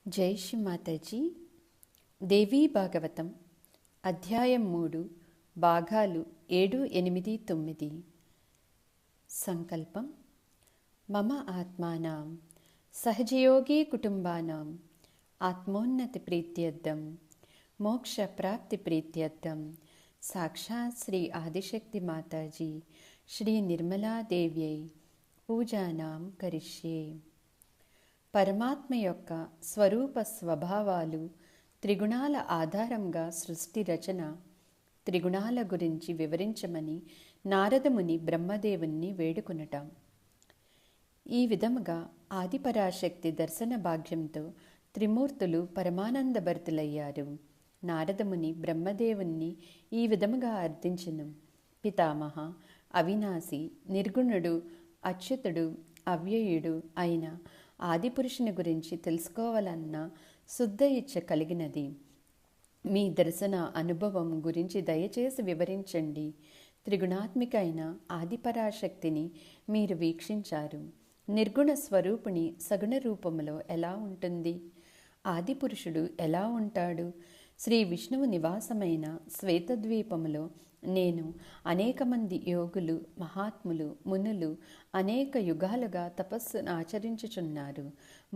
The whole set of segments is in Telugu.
జై శ్రీ మాతాజీ. దేవీ భాగవతం అధ్యాయం 3 భాగాలు 7, 8, 9. సంకల్పం. మమ ఆత్మానాం సహజయోగి కుటుంబానాం ఆత్మోన్నతి ప్రీత్యర్థం మోక్ష ప్రాప్తి ప్రీత్యర్థం సాక్షాత్ శ్రీ ఆదిశక్తి మాతాజీ శ్రీ నిర్మలాదేవ్యై పూజానాం కరిష్యే. పరమాత్మ యొక్క స్వరూప స్వభావాలు త్రిగుణాల ఆధారంగా సృష్టి రచన త్రిగుణాల గురించి వివరించమని నారదముని బ్రహ్మదేవుణ్ణి వేడుకొనటం. ఈ విధముగా ఆదిపరాశక్తి దర్శన భాగ్యంతో త్రిమూర్తులు పరమానందభరితులయ్యారు. నారదముని బ్రహ్మదేవుణ్ణి ఈ విధముగా అర్థించెను. పితామహ, అవినాశి, నిర్గుణుడు, అచ్యుతుడు, అవ్యయుడు అయిన ఆదిపురుషుని గురించి తెలుసుకోవాలన్న శుద్ధ ఇచ్చ కలిగినది. మీ దర్శన అనుభవం గురించి దయచేసి వివరించండి. త్రిగుణాత్మిక అయిన ఆదిపరాశక్తిని మీరు వీక్షించారు. నిర్గుణ స్వరూపుని సగుణ రూపంలో ఎలా ఉంటుంది? ఆదిపురుషుడు ఎలా ఉంటాడు? శ్రీ విష్ణువు నివాసమైన శ్వేతద్వీపములో నేను అనేక మంది యోగులు, మహాత్ములు, మునులు అనేక యుగాలుగా తపస్సును ఆచరించుచున్నారు.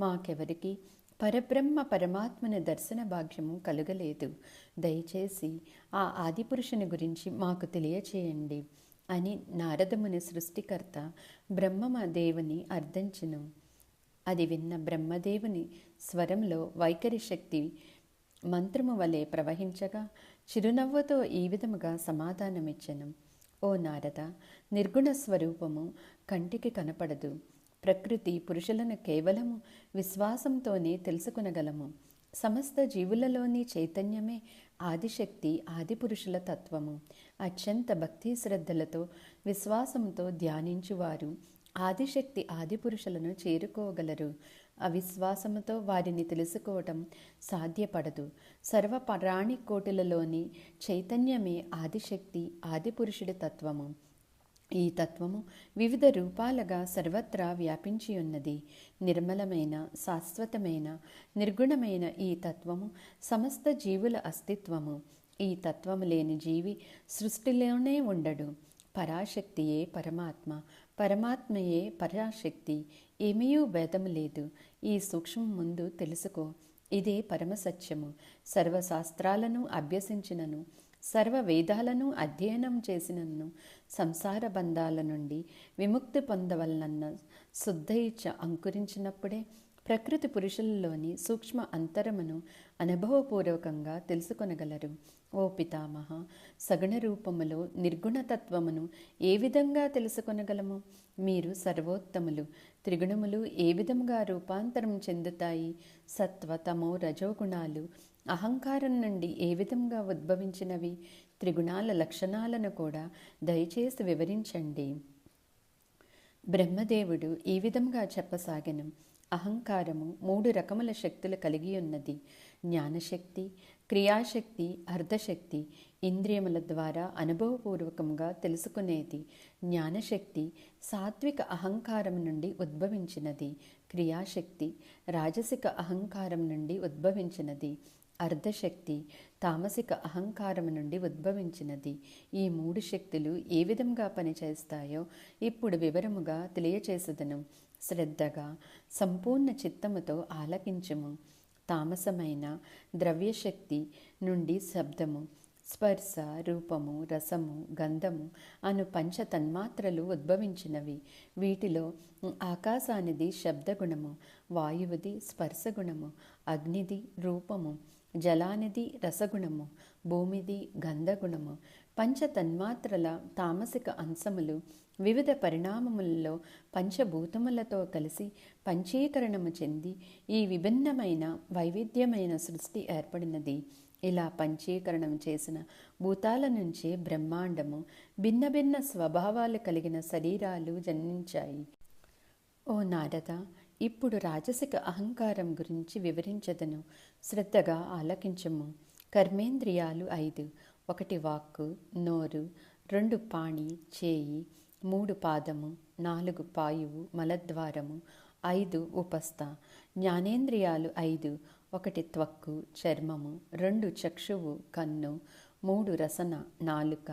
మాకెవరికి పరబ్రహ్మ పరమాత్మని దర్శన భాగ్యము కలుగలేదు. దయచేసి ఆ ఆదిపురుషుని గురించి మాకు తెలియచేయండి అని నారదముని సృష్టికర్త బ్రహ్మదేవుని అర్థించెను. అది విన్న బ్రహ్మదేవుని స్వరంలో వైఖరి శక్తి మంత్రము వలె ప్రవహించగా చిరునవ్వుతో ఈ విధముగా సమాధానమిచ్చెను. ఓ నారద, నిర్గుణ స్వరూపము కంటికి కనపడదు. ప్రకృతి పురుషులను కేవలము విశ్వాసంతోనే తెలుసుకొనగలము. సమస్త జీవులలోని చైతన్యమే ఆదిశక్తి, ఆదిపురుషుల తత్వము. అత్యంత భక్తి శ్రద్ధలతో విశ్వాసంతో ధ్యానించువారు ఆదిశక్తి ఆదిపురుషులను చేరుకోగలరు. అవిశ్వాసముతో వారిని తెలుసుకోవటం సాధ్యపడదు. సర్వ ప్రాణి కోటులలోని చైతన్యమే ఆదిశక్తి, ఆదిపురుషుడి తత్వము. ఈ తత్వము వివిధ రూపాలుగా సర్వత్రా వ్యాపించి ఉన్నది. నిర్మలమైన, శాశ్వతమైన, నిర్గుణమైన ఈ తత్వము సమస్త జీవుల అస్తిత్వము. ఈ తత్వము లేని జీవి సృష్టిలోనే ఉండడు. పరాశక్తియే పరమాత్మ, పరమాత్మయే పరాశక్తి. ఏమీయూ భేదము లేదు. ఈ సూక్ష్మం ముందు తెలుసుకో. ఇదే పరమసత్యము. సర్వశాస్త్రాలను అభ్యసించినను, సర్వ వేదాలను అధ్యయనం చేసినను సంసార బంధాల నుండి విముక్తి పొందవలనన్న శుద్ధ ఇచ్చ అంకురించినప్పుడే ప్రకృతి పురుషులలోని సూక్ష్మ అంతరమును అనుభవపూర్వకంగా తెలుసుకొనగలరు. ఓ పితామహ, సగుణ రూపములో నిర్గుణతత్వమును ఏ విధంగా తెలుసుకొనగలము? మీరు సర్వోత్తములు. త్రిగుణములు ఏ విధంగా రూపాంతరం చెందుతాయి? సత్వ, తమో, రజోగుణాలు అహంకారం నుండి ఏ విధంగా ఉద్భవించినవి? త్రిగుణాల లక్షణాలను కూడా దయచేసి వివరించండి. బ్రహ్మదేవుడు ఈ విధంగా చెప్పసాగెను. అహంకారము 3 రకముల శక్తులు కలిగి ఉన్నది. జ్ఞానశక్తి, క్రియాశక్తి, అర్ధశక్తి. ఇంద్రియముల ద్వారా అనుభవపూర్వకంగా తెలుసుకునేది. జ్ఞానశక్తి సాత్విక అహంకారం నుండి ఉద్భవించినది. క్రియాశక్తి రాజసిక అహంకారం నుండి ఉద్భవించినది. అర్ధశక్తి తామసిక అహంకారం నుండి ఉద్భవించినది. ఈ 3 శక్తులు ఏ విధంగా పనిచేస్తాయో ఇప్పుడు వివరముగా తెలియచేసెదను. శ్రద్ధగా సంపూర్ణ చిత్తముతో ఆలకించుము. తామసమైన ద్రవ్యశక్తి నుండి శబ్దము, స్పర్శ, రూపము, రసము, గంధము అను పంచ తన్మాత్రలు ఉద్భవించినవి. వీటిలో ఆకాశానిది శబ్దగుణము, వాయువుది స్పర్శగుణము, అగ్నిది రూపము, జలానిది రసగుణము, భూమిది గంధగుణము. పంచ తన్మాత్రల తామసిక అంశములు వివిధ పరిణామములలో పంచభూతములతో కలిసి పంచీకరణము చెంది ఈ విభిన్నమైన వైవిధ్యమైన సృష్టి ఏర్పడినది. ఇలా పంచీకరణం చేసిన భూతాల నుంచే బ్రహ్మాండము, భిన్న భిన్న స్వభావాలు కలిగిన శరీరాలు జన్మించాయి. ఓ నారద, ఇప్పుడు రాజసిక అహంకారం గురించి వివరించదను. శ్రద్ధగా ఆలకించము. కర్మేంద్రియాలు 5. 1 వాక్కు, నోరు, 2 పాణి, చేయి, 3 పాదము, 4 పాయువు, మలద్వారము, 5 ఉపస్థ. జ్ఞానేంద్రియాలు 5. ఒకటి త్వక్కు చర్మము, 2 చక్షువు కన్ను, 3 రసన నాలుక,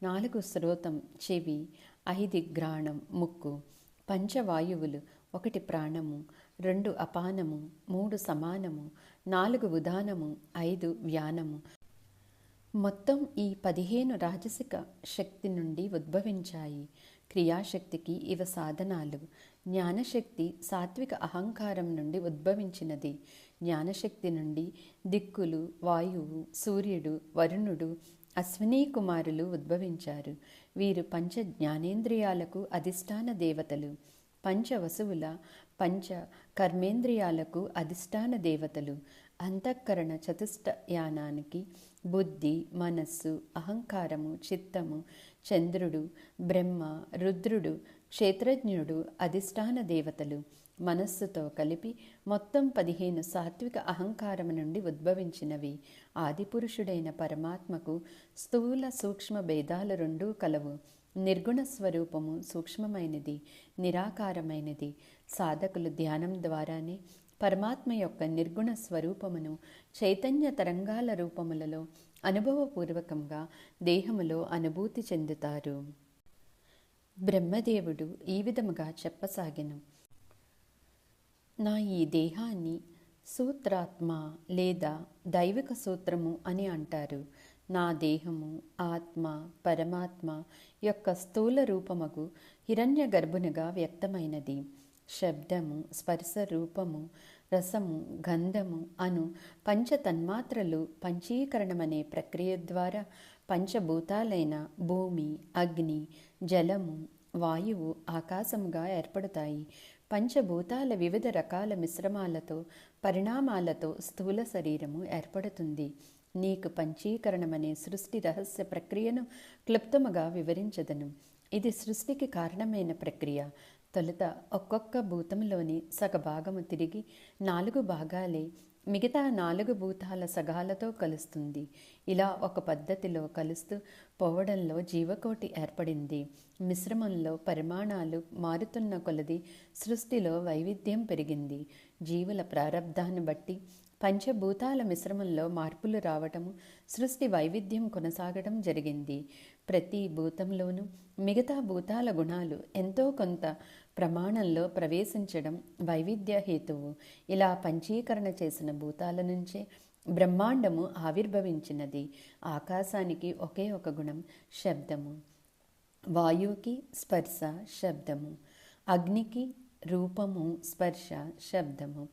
4 శ్రోతం చెవి, 5 ఘ్రాణం ముక్కు, పంచవాయువులు 1 ప్రాణము, 2 అపానము, 3 సమానము, 4 ఉదానము, 5 వ్యానము. మొత్తం ఈ 15 రాజసిక శక్తి నుండి ఉద్భవించాయి. క్రియాశక్తికి ఇవ సాధనాలు. జ్ఞానశక్తి సాత్విక అహంకారం నుండి ఉద్భవించినది. జ్ఞానశక్తి నుండి దిక్కులు, వాయువు, సూర్యుడు, వరుణుడు, అశ్వినీ కుమారులు ఉద్భవించారు. వీరు పంచ జ్ఞానేంద్రియాలకు అధిష్టాన దేవతలు. పంచ వసువుల పంచ కర్మేంద్రియాలకు అధిష్టాన దేవతలు. అంతఃకరణ చతుష్టయానానికి బుద్ధి, మనస్సు, అహంకారము, చిత్తము, చంద్రుడు, బ్రహ్మ, రుద్రుడు, క్షేత్రజ్ఞుడు అధిష్టాన దేవతలు. మనస్సుతో కలిపి మొత్తం 15 సాత్విక అహంకారము నుండి ఉద్భవించినవి. ఆదిపురుషుడైన పరమాత్మకు స్థూల సూక్ష్మ భేదాలు రెండూ కలవు. నిర్గుణ స్వరూపము సూక్ష్మమైనది, నిరాకారమైనది. సాధకులు ధ్యానం ద్వారానే పరమాత్మ యొక్క నిర్గుణ స్వరూపమును చైతన్య తరంగాల రూపములలో అనుభవపూర్వకంగా దేహములో అనుభూతి చెందుతారు. బ్రహ్మదేవుడు ఈ విధముగా చెప్పసాగెను. నా ఈ దేహాన్ని సూత్రాత్మ లేదా దైవిక సూత్రము అని అంటారు. నా దేహము ఆత్మ పరమాత్మ యొక్క స్థూల రూపముకు హిరణ్య గర్భునిగా వ్యక్తమైనది. శబ్దము, స్పర్శ, రూపము, రసము, గంధము అను పంచ తన్మాత్రలు పంచీకరణమనే ప్రక్రియ ద్వారా పంచభూతాలైన భూమి, అగ్ని, జలము, వాయువు, ఆకాశముగా ఏర్పడతాయి. పంచభూతాల వివిధ రకాల మిశ్రమాలతో పరిణామాలతో స్థూల శరీరము ఏర్పడుతుంది. నీకు పంచీకరణమనే సృష్టి రహస్య ప్రక్రియను క్లుప్తముగా వివరించదను. ఇది సృష్టికి కారణమైన ప్రక్రియ. తొలుత ఒక్కొక్క భూతంలోని సగభాగము తిరిగి 4 భాగాలే మిగతా 4 భూతాల సగాలతో కలుస్తుంది. ఇలా ఒక పద్ధతిలో కలుస్తూ పోవడంలో జీవకోటి ఏర్పడింది. మిశ్రమంలో పరిమాణాలు మారుతున్న కొలది సృష్టిలో వైవిధ్యం పెరిగింది. జీవుల ప్రారబ్ధాన్ని బట్టి పంచభూతాల మిశ్రమంలో మార్పులు రావటము, సృష్టి వైవిధ్యం కొనసాగడం జరిగింది. ప్రతి భూతంలోనూ మిగతా భూతాల గుణాలు ఎంతో కొంత ప్రమాణంలో ప్రవేశించడం వైవిధ్య హేతువు. ఇలా పంచీకరణ చేసిన భూతాల నుంచే బ్రహ్మాండము ఆవిర్భవించినది. ఆకాశానికి ఒకే ఒక గుణం శబ్దము, వాయువుకి స్పర్శ శబ్దము, అగ్నికి రూపము స్పర్శ శబ్దము,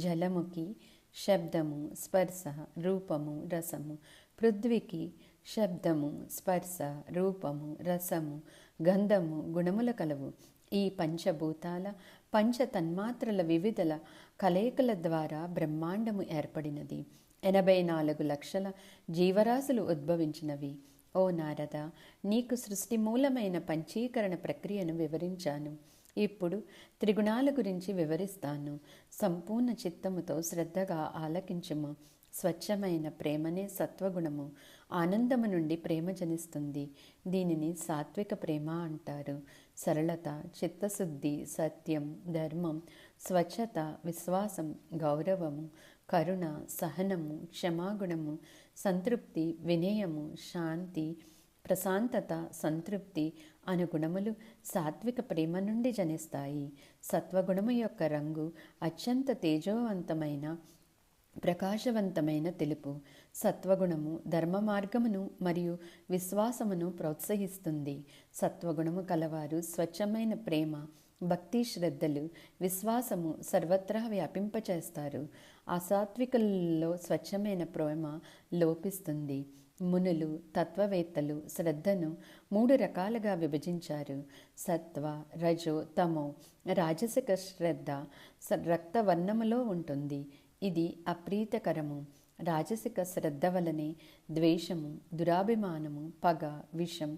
జలముకి శబ్దము స్పర్శ రూపము రసము, పృథ్వీకి శబ్దము స్పర్శ రూపము రసము గంధము గుణముల కలవు. ఈ పంచభూతాల పంచ తన్మాత్రల వివిధల కలయికల ద్వారా బ్రహ్మాండము ఏర్పడినది. 84 లక్షల జీవరాశులు ఉద్భవించినవి. ఓ నారద, నీకు సృష్టి మూలమైన పంచీకరణ ప్రక్రియను వివరించాను. ఇప్పుడు త్రిగుణాల గురించి వివరిస్తాను. సంపూర్ణ చిత్తముతో శ్రద్ధగా ఆలకించుము. స్వచ్ఛమైన ప్రేమనే సత్వగుణము. ఆనందము నుండి ప్రేమ జనిస్తుంది. దీనిని సాత్విక ప్రేమ అంటారు. సరళత, చిత్తశుద్ధి, సత్యం, ధర్మం, స్వచ్ఛత, విశ్వాసం, గౌరవము, కరుణ, సహనము, క్షమాగుణము, సంతృప్తి, వినయము, శాంతి, ప్రశాంతత, సంతృప్తి అను గుణములు సాత్విక ప్రేమ నుండి జనిస్తాయి. సత్వగుణము యొక్క రంగు అత్యంత తేజోవంతమైన ప్రకాశవంతమైన తెలుపు. సత్వగుణము ధర్మ మార్గమును మరియు విశ్వాసమును ప్రోత్సహిస్తుంది. సత్వగుణము కలవారు స్వచ్ఛమైన ప్రేమ, భక్తి, శ్రద్ధలు, విశ్వాసము సర్వత్రా వ్యాపింపచేస్తారు. అసాత్వికులలో స్వచ్ఛమైన ప్రేమ లోపిస్తుంది. మునులు, తత్వవేత్తలు శ్రద్ధను 3 రకాలుగా విభజించారు. సత్వ, రజో, తమో. రాజసిక శ్రద్ధ రక్తవర్ణములో ఉంటుంది. ఇది అప్రీతకరము. రాజసిక శ్రద్ధ వలనే ద్వేషము, దురాభిమానము, పగ, విషం,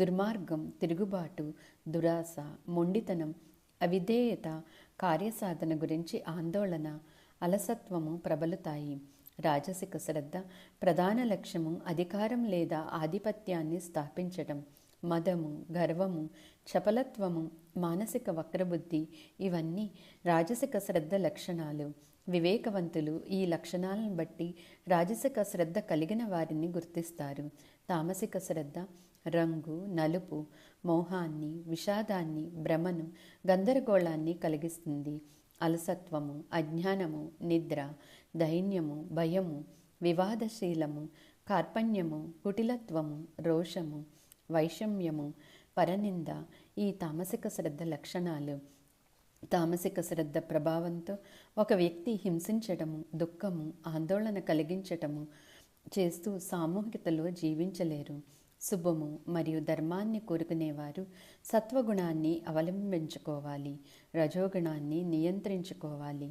దుర్మార్గం, తిరుగుబాటు, దురాశ, మొండితనం, అవిధేయత, కార్యసాధన గురించి ఆందోళన, అలసత్వము ప్రబలుతాయి. రాజసిక శ్రద్ధ ప్రధాన లక్ష్యము అధికారం లేదా ఆధిపత్యాన్ని స్థాపించటం. మదము, గర్వము, చపలత్వము, మానసిక వక్రబుద్ధి ఇవన్నీ రాజసిక శ్రద్ధ లక్షణాలు. వివేకవంతులు ఈ లక్షణాలను బట్టి రాజసిక శ్రద్ధ కలిగిన వారిని గుర్తిస్తారు. తామసిక శ్రద్ధ రంగు, నలుపు, మోహాన్ని, విషాదాన్ని, భ్రమను, గందరగోళాన్ని కలిగిస్తుంది. అలసత్వము, అజ్ఞానము, నిద్ర, దైన్యము, భయము, వివాదశీలము, కార్పణ్యము, కుటిలత్వము, రోషము, వైషమ్యము, పరనింద ఈ తామసిక శ్రద్ధ లక్షణాలు. తామసిక శ్రద్ధ ప్రభావంతో ఒక వ్యక్తి హింసించటము, దుఃఖము, ఆందోళన కలిగించటము చేస్తూ సామూహికతలో జీవించలేరు. శుభము మరియు ధర్మాన్ని కోరుకునేవారు సత్వగుణాన్ని అవలంబించుకోవాలి, రజోగుణాన్ని నియంత్రించుకోవాలి,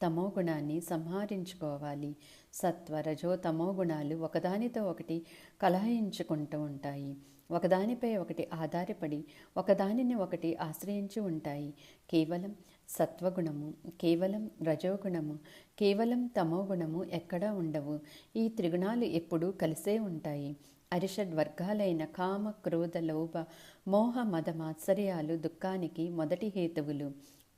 తమోగుణాన్ని సంహరించుకోవాలి. సత్వ, రజో, తమో గుణాలు ఒకదానితో ఒకటి కలహించుకుంటూ ఉంటాయి. ఒకదానిపై ఒకటి ఆధారపడి ఒకదానిని ఒకటి ఆశ్రయించి ఉంటాయి. కేవలం సత్వగుణము, కేవలం రజోగుణము, కేవలం తమోగుణము ఎక్కడా ఉండవు. ఈ త్రిగుణాలు ఎప్పుడూ కలిసే ఉంటాయి. అరిషడ్ వర్గాలైన కామ, క్రోధ, లోభ, మోహ, మద, మాత్సర్యాలు దుఃఖానికి మొదటి హేతువులు.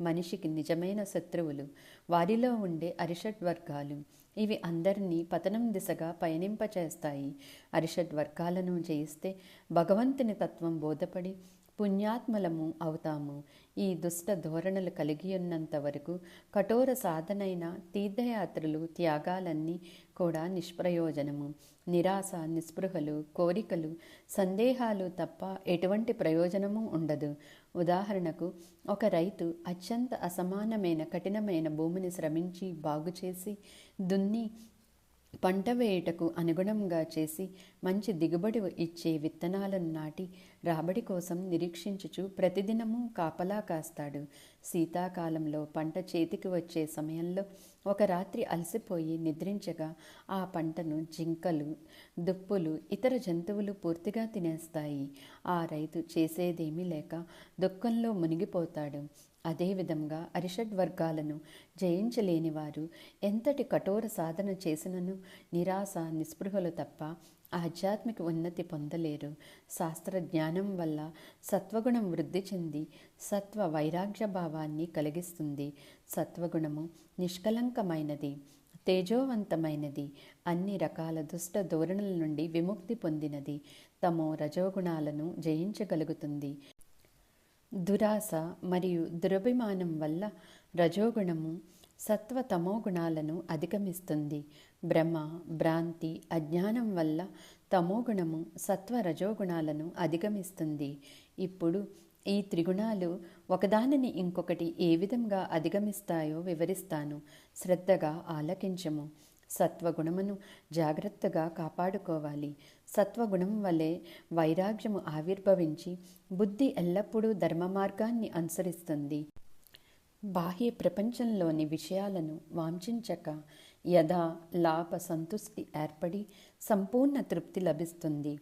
మనిషికి నిజమైన శత్రువులు వారిలో ఉండే అరిషడ్ వర్గాలు. ఇవి అందరినీ పతనం దిశగా పయనింపచేస్తాయి. అరిషడ్ వర్గాలను జయిస్తే భగవంతుని తత్వం బోధపడి పుణ్యాత్మలము అవుతాము. ఈ దుష్ట ధోరణులు కలిగి ఉన్నంత వరకు కఠోర సాధనైన తీర్థయాత్రలు, త్యాగాలన్నీ కూడా నిష్ప్రయోజనము. నిరాశ, నిస్పృహలు, కోరికలు, సందేహాలు తప్ప ఎటువంటి ప్రయోజనము ఉండదు. ఉదాహరణకు, ఒక రైతు అత్యంత అసమానమైన కఠినమైన భూమిని శ్రమించి బాగుచేసి దున్ని పంట వేయుటకు అనుగుణంగా చేసి మంచి దిగుబడి ఇచ్చే విత్తనాలను నాటి రాబడి కోసం నిరీక్షించుచు ప్రతిదినము కాపలా కాస్తాడు. శీతాకాలంలో పంట చేతికి వచ్చే సమయంలో ఒక రాత్రి అలసిపోయి నిద్రించగా ఆ పంటను జింకలు, దుప్పులు, ఇతర జంతువులు పూర్తిగా తినేస్తాయి. ఆ రైతు చేసేదేమీ లేక దుఃఖంలో మునిగిపోతాడు. అదేవిధంగా అరిషడ్ వర్గాలను జయించలేని వారు ఎంతటి కఠోర సాధన చేసినను నిరాశ, నిస్పృహలు తప్ప ఆధ్యాత్మిక ఉన్నతి పొందలేరు. శాస్త్రజ్ఞానం వల్ల సత్వగుణం వృద్ధి చెంది సత్వ వైరాగ్య భావాన్ని కలిగిస్తుంది. సత్వగుణము నిష్కలంకమైనది, తేజోవంతమైనది, అన్ని రకాల దుష్ట ధోరణుల నుండి విముక్తి పొందినది. తమో రజోగుణాలను జయించగలుగుతుంది. దురాశ మరియు దురభిమానం వల్ల రజోగుణము సత్వ తమో గుణాలను అధిగమిస్తుంది. భ్రమ, భ్రాంతి, అజ్ఞానం వల్ల తమోగుణము సత్వ రజోగుణాలను అధిగమిస్తుంది. ఇప్పుడు ఈ త్రిగుణాలు ఒకదానిని ఇంకొకటి ఏ విధంగా అధిగమిస్తాయో వివరిస్తాను. శ్రద్ధగా ఆలకించము. సత్వగుణమును జాగ్రత్తగా కాపాడుకోవాలి. సత్వగుణం వలె వైరాగ్యము ఆవిర్భవించి బుద్ధి ఎల్లప్పుడూ ధర్మ మార్గాన్ని అనుసరిస్తుంది. బాహ్య ప్రపంచంలోని విషయాలను వాంఛించక యథా లాభ సంతుష్టి ఏర్పడి సంపూర్ణ తృప్తి లభిస్తుంది.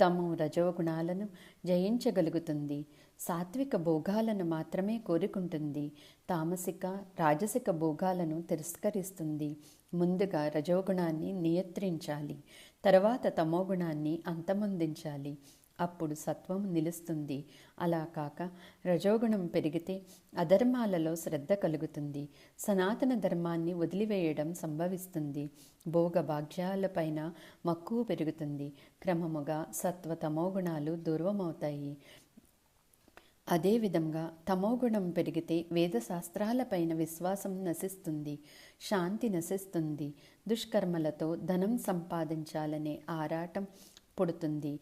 తమో రజోగుణాలను జయించగలుగుతుంది. సాత్విక భోగాలను మాత్రమే కోరుకుంటుంది. తామసిక, రాజసిక భోగాలను తిరస్కరిస్తుంది. ముందుగా రజోగుణాన్ని నియంత్రించాలి, తర్వాత తమోగుణాన్ని అంతమొందించాలి. అప్పుడు సత్వం నిలుస్తుంది. అలా కాక రజోగుణం పెరిగితే అధర్మాలలో శ్రద్ధ కలుగుతుంది. సనాతన ధర్మాన్ని వదిలివేయడం సంభవిస్తుంది. భోగ భాగ్యాలపైన మక్కువ పెరుగుతుంది. క్రమముగా సత్వ తమోగుణాలు దూరమవుతాయి. అదేవిధంగా తమోగుణం పెరిగితే వేదశాస్త్రాలపైన విశ్వాసం నశిస్తుంది, శాంతి నశిస్తుంది. దుష్కర్మలతో ధనం సంపాదించాలనే ఆరాటం పుడుతుంది.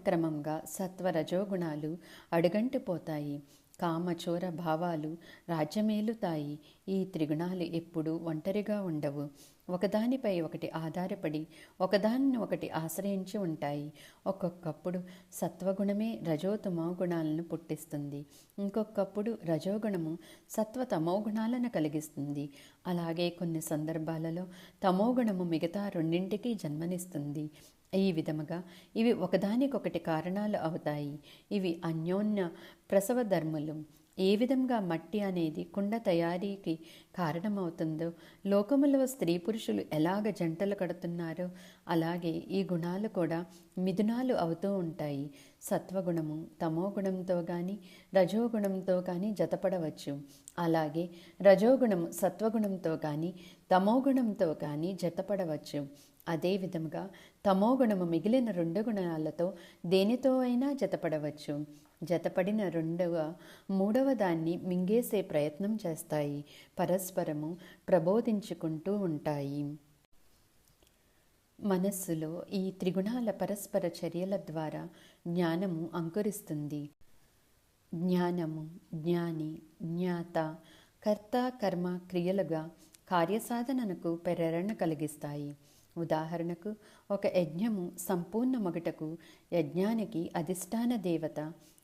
క్రమంగా సత్వరజోగుణాలు అడుగంటిపోతాయి. కామచోర భావాలు రాజ్యమేలుతాయి. ఈ త్రిగుణాలు ఎప్పుడూ ఒంటరిగా ఉండవు. ఒకదానిపై ఒకటి ఆధారపడి ఒకదాన్ని ఒకటి ఆశ్రయించి ఉంటాయి. ఒక్కొక్కప్పుడు సత్వగుణమే రజోతమో గుణాలను పుట్టిస్తుంది. ఇంకొకప్పుడు రజోగుణము సత్వతమో గుణాలను కలిగిస్తుంది. అలాగే కొన్ని సందర్భాలలో తమోగుణము మిగతా రెండింటికి జన్మనిస్తుంది. ఈ విధముగా ఇవి ఒకదానికొకటి కారణాలు అవుతాయి. ఇవి అన్యోన్య ప్రసవ ధర్ములు. ఏ విధంగా మట్టి అనేది కుండ తయారీకి కారణమవుతుందో, లోకములో స్త్రీ పురుషులు ఎలాగ జంటలు కడుతున్నారో అలాగే ఈ గుణాలు కూడా మిథునాలు అవుతూ ఉంటాయి. సత్వగుణము తమోగుణంతో కానీ రజోగుణంతో కానీ జతపడవచ్చు. అలాగే రజోగుణము సత్వగుణంతో కానీ తమోగుణంతో కానీ జతపడవచ్చు. అదేవిధముగా తమోగుణము మిగిలిన 2 గుణాలతో దేనితో అయినా జతపడవచ్చు. జతపడిన మూడవ దాన్ని మింగేసే ప్రయత్నం చేస్తాయి. పరస్పరము ప్రబోధించుకుంటూ ఉంటాయి. మనస్సులో ఈ త్రిగుణాల పరస్పర చర్యల ద్వారా జ్ఞానము అంకురిస్తుంది. జ్ఞానము, జ్ఞాని, జ్ఞాత, కర్త, కర్మ క్రియలుగా కార్యసాధనకు ప్రేరణ కలిగిస్తాయి. ఉదాహరణకు, ఒక యజ్ఞము సంపూర్ణమగుటకు యజ్ఞానికి అధిష్టాన దేవత,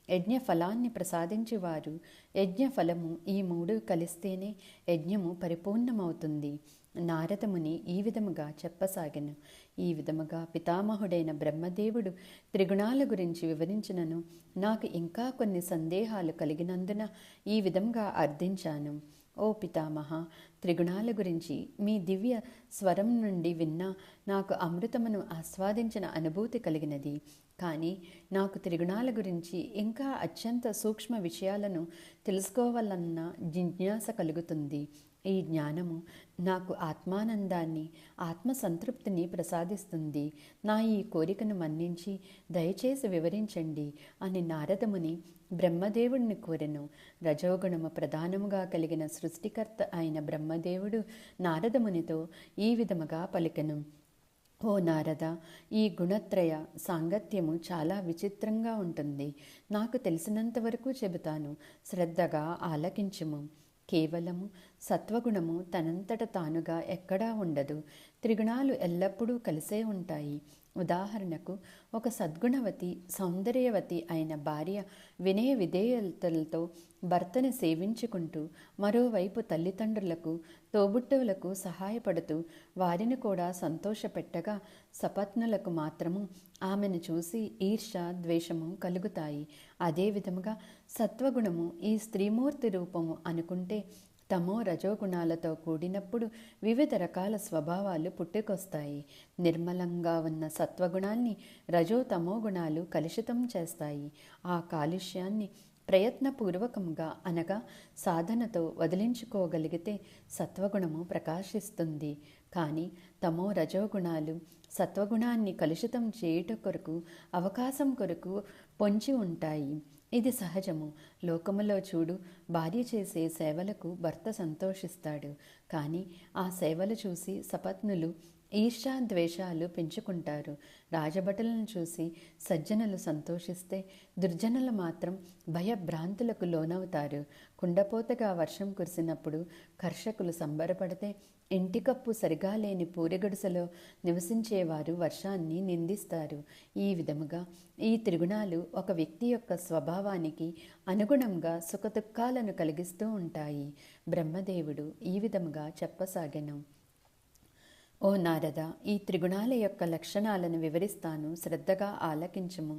యజ్ఞ ఫలాన్ని ప్రసాదించువారు, యజ్ఞ ఫలము ఈ 3 కలిస్తేనే యజ్ఞము పరిపూర్ణమవుతుంది. నారదముని ఈ విధముగా చెప్పసాగెను. ఈ విధముగా పితామహుడైన బ్రహ్మదేవుడు త్రిగుణాల గురించి వివరించినను నాకు ఇంకా కొన్ని సందేహాలు కలిగినందున ఈ విధంగా అర్థించాను. ఓ పితామహ, త్రిగుణాల గురించి మీ దివ్య స్వరం నుండి విన్నా నాకు అమృతమును ఆస్వాదించిన అనుభూతి కలిగినది. కానీ నాకు త్రిగుణాల గురించి ఇంకా అత్యంత సూక్ష్మ విషయాలను తెలుసుకోవాలన్న జిజ్ఞాస కలుగుతుంది. ఈ జ్ఞానము నాకు ఆత్మానందాన్ని, ఆత్మసంతృప్తిని ప్రసాదిస్తుంది. నా ఈ కోరికను మన్నించి దయచేసి వివరించండి అని నారదముని బ్రహ్మదేవుడిని కోరెను. రజోగుణము ప్రధానముగా కలిగిన సృష్టికర్త అయిన బ్రహ్మదేవుడు నారదమునితో ఈ విధముగా పలికెను. ఓ నారద, ఈ గుణత్రయ సాంగత్యము చాలా విచిత్రంగా ఉంటుంది. నాకు తెలిసినంతవరకు చెబుతాను, శ్రద్ధగా ఆలకించుము. కేవలము సత్వగుణము తనంతట తానుగా ఎక్కడా ఉండదు. త్రిగుణాలు ఎల్లప్పుడూ కలిసే ఉంటాయి. ఉదాహరణకు, ఒక సద్గుణవతి, సౌందర్యవతి అయిన భార్య వినయ విధేయతలతో భర్తని సేవించుకుంటూ, మరోవైపు తల్లిదండ్రులకు, తోబుట్టువులకు సహాయపడుతూ వారిని కూడా సంతోషపెట్టగా, సపత్నులకు మాత్రము ఆమెను చూసి ఈర్ష, ద్వేషము కలుగుతాయి. అదేవిధముగా సత్వగుణము ఈ స్త్రీమూర్తి రూపము అనుకుంటే, తమో రజోగుణాలతో కూడినప్పుడు వివిధ రకాల స్వభావాలు పుట్టుకొస్తాయి. నిర్మలంగా ఉన్న సత్వగుణాన్ని రజో తమో గుణాలు కలుషితం చేస్తాయి. ఆ కాలుష్యాన్ని ప్రయత్నపూర్వకంగా అనగా సాధనతో వదిలించుకోగలిగితే సత్వగుణము ప్రకాశిస్తుంది. కానీ తమో రజోగుణాలు సత్వగుణాన్ని కలుషితం చేయుట కొరకు, అవకాశం కొరకు పొంచి ఉంటాయి. ఇది సహజము. లోకములో చూడు, భార్య చేసే సేవలకు భర్త సంతోషిస్తాడు. కానీ ఆ సేవలు చూసి సపత్నులు ఈర్ష్య ద్వేషాలు పెంచుకుంటారు. రాజభటులను చూసి సజ్జనులు సంతోషిస్తే దుర్జనులు మాత్రం భయభ్రాంతులకు లోనవుతారు. కుండపోతగా వర్షం కురిసినప్పుడు కర్షకులు సంబరపడితే, ఇంటికప్పు సరిగా లేని పూరిగుడిసెలో నివసించేవారు వర్షాన్ని నిందిస్తారు. ఈ విధముగా ఈ త్రిగుణాలు ఒక వ్యక్తి యొక్క స్వభావానికి అనుగుణంగా సుఖదుఖాలను కలిగిస్తూ ఉంటాయి. బ్రహ్మదేవుడు ఈ విధముగా చెప్పసాగెను. ఓ నారద, ఈ త్రిగుణాల యొక్క లక్షణాలను వివరిస్తాను, శ్రద్ధగా ఆలకించుము.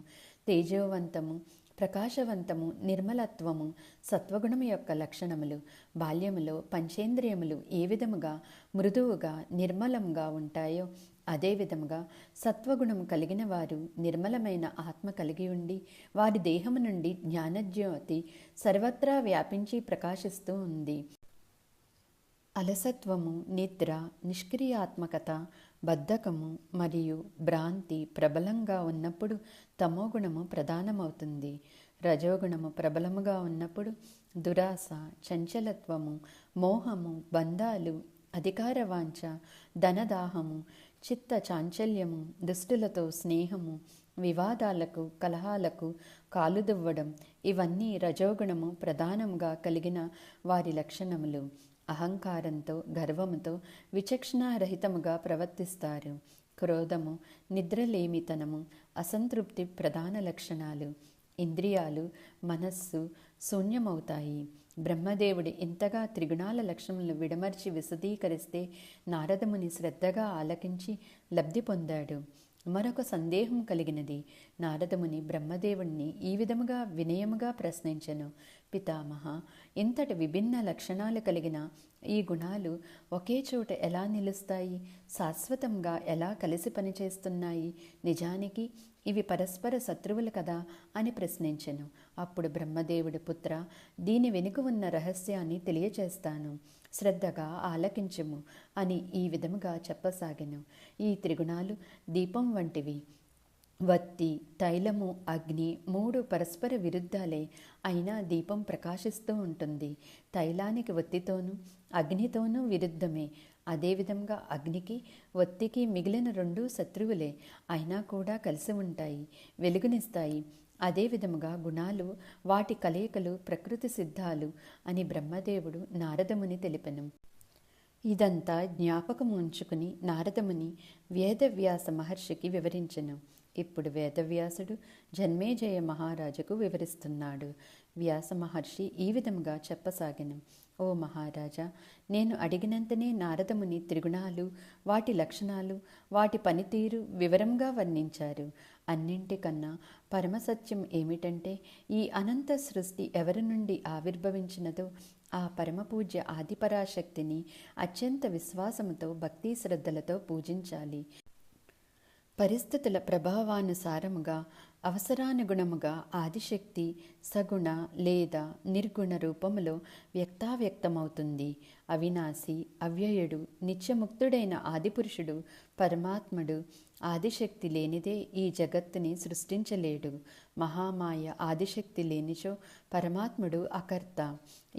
తేజోవంతము, ప్రకాశవంతము, నిర్మలత్వము సత్వగుణము యొక్క లక్షణములు. బాల్యములో పంచేంద్రియములు ఏ విధముగా మృదువుగా నిర్మలంగా ఉంటాయో అదే విధముగా సత్వగుణము కలిగిన వారు నిర్మలమైన ఆత్మ కలిగి ఉండి, వారి దేహము నుండి జ్ఞానజ్యోతి సర్వత్రా వ్యాపించి ప్రకాశిస్తూ ఉంది. అలసత్వము, నిద్ర, నిష్క్రియాత్మకత, బద్ధకము మరియు భ్రాంతి ప్రబలంగా ఉన్నప్పుడు తమోగుణము ప్రధానమవుతుంది. రజోగుణము ప్రబలముగా ఉన్నప్పుడు దురాశ, చంచలత్వము, మోహము, బంధాలు, అధికారవాంఛ, ధనదాహము, చిత్త చాంచల్యము, దుష్టులతో స్నేహము, వివాదాలకు, కలహాలకు కాలుదువ్వడం ఇవన్నీ రజోగుణము ప్రధానంగా కలిగిన వారి లక్షణములు. అహంకారంతో, గర్వముతో విచక్షణారహితముగా ప్రవర్తిస్తారు. క్రోధము, నిద్రలేమితనము, అసంతృప్తి ప్రధాన లక్షణాలు. ఇంద్రియాలు, మనస్సు శూన్యమవుతాయి. బ్రహ్మదేవుడు ఇంతగా త్రిగుణాల లక్షణములను విడమర్చి విశదీకరిస్తే నారదముని శ్రద్ధగా ఆలకించి లబ్ధి పొందాడు. మరొక సందేహం కలిగినది. నారదముని బ్రహ్మదేవుణ్ణి ఈ విధముగా వినయముగా ప్రశ్నించెను. పితామహ, ఇంతటి విభిన్న లక్షణాలు కలిగిన ఈ గుణాలు ఒకే చోట ఎలా నిలుస్తాయి? శాశ్వతంగా ఎలా కలిసి పనిచేస్తున్నాయి? నిజానికి ఇవి పరస్పర శత్రువులు కదా అని ప్రశ్నించెను. అప్పుడు బ్రహ్మదేవుడు, పుత్ర, దీని వెనుక ఉన్న రహస్యాన్ని తెలియచేస్తాను, శ్రద్ధగా ఆలకించుము అని ఈ విధముగా చెప్పసాగెను. ఈ త్రిగుణాలు దీపం వంటివి. వత్తి, తైలము, అగ్ని మూడు పరస్పర విరుద్ధాలే, అయినా దీపం ప్రకాశిస్తూ ఉంటుంది. తైలానికి వత్తితోనూ అగ్నితోనూ విరుద్ధమే. అదేవిధంగా అగ్నికి వత్తికి మిగిలిన రెండూ శత్రువులే, అయినా కూడా కలిసి ఉంటాయి, వెలుగునిస్తాయి. అదేవిధముగా గుణాలు, వాటి కలయికలు ప్రకృతి సిద్ధాలు అని బ్రహ్మదేవుడు నారదముని తెలిపెను. ఇదంతా జ్ఞాపకం ఉంచుకుని నారదముని వేదవ్యాస మహర్షికి వివరించెను. ఇప్పుడు వేదవ్యాసుడు జన్మేజయ మహారాజుకు వివరిస్తున్నాడు. వ్యాస మహర్షి ఈ విధంగా చెప్పసాగెను. ఓ మహారాజా, నేను అడిగినంతనే నారదముని త్రిగుణాలు, వాటి లక్షణాలు, వాటి పనితీరు వివరంగా వర్ణించారు. అన్నింటికన్నా పరమసత్యం ఏమిటంటే, ఈ అనంత సృష్టి ఎవరి నుండి ఆవిర్భవించినదో ఆ పరమపూజ్య ఆదిపరాశక్తిని అత్యంత విశ్వాసముతో, భక్తి శ్రద్ధలతో పూజించాలి. పరిస్థితుల ప్రభావానుసారముగా, అవసరానుగుణముగా ఆదిశక్తి సగుణ లేదా నిర్గుణ రూపములో వ్యక్తావ్యక్తమవుతుంది. అవినాశి, అవ్యయుడు, నిత్యముక్తుడైన ఆదిపురుషుడు పరమాత్ముడు ఆదిశక్తి లేనిదే ఈ జగత్తుని సృష్టించలేడు. మహామాయ ఆదిశక్తి లేనిచో పరమాత్ముడు అకర్త.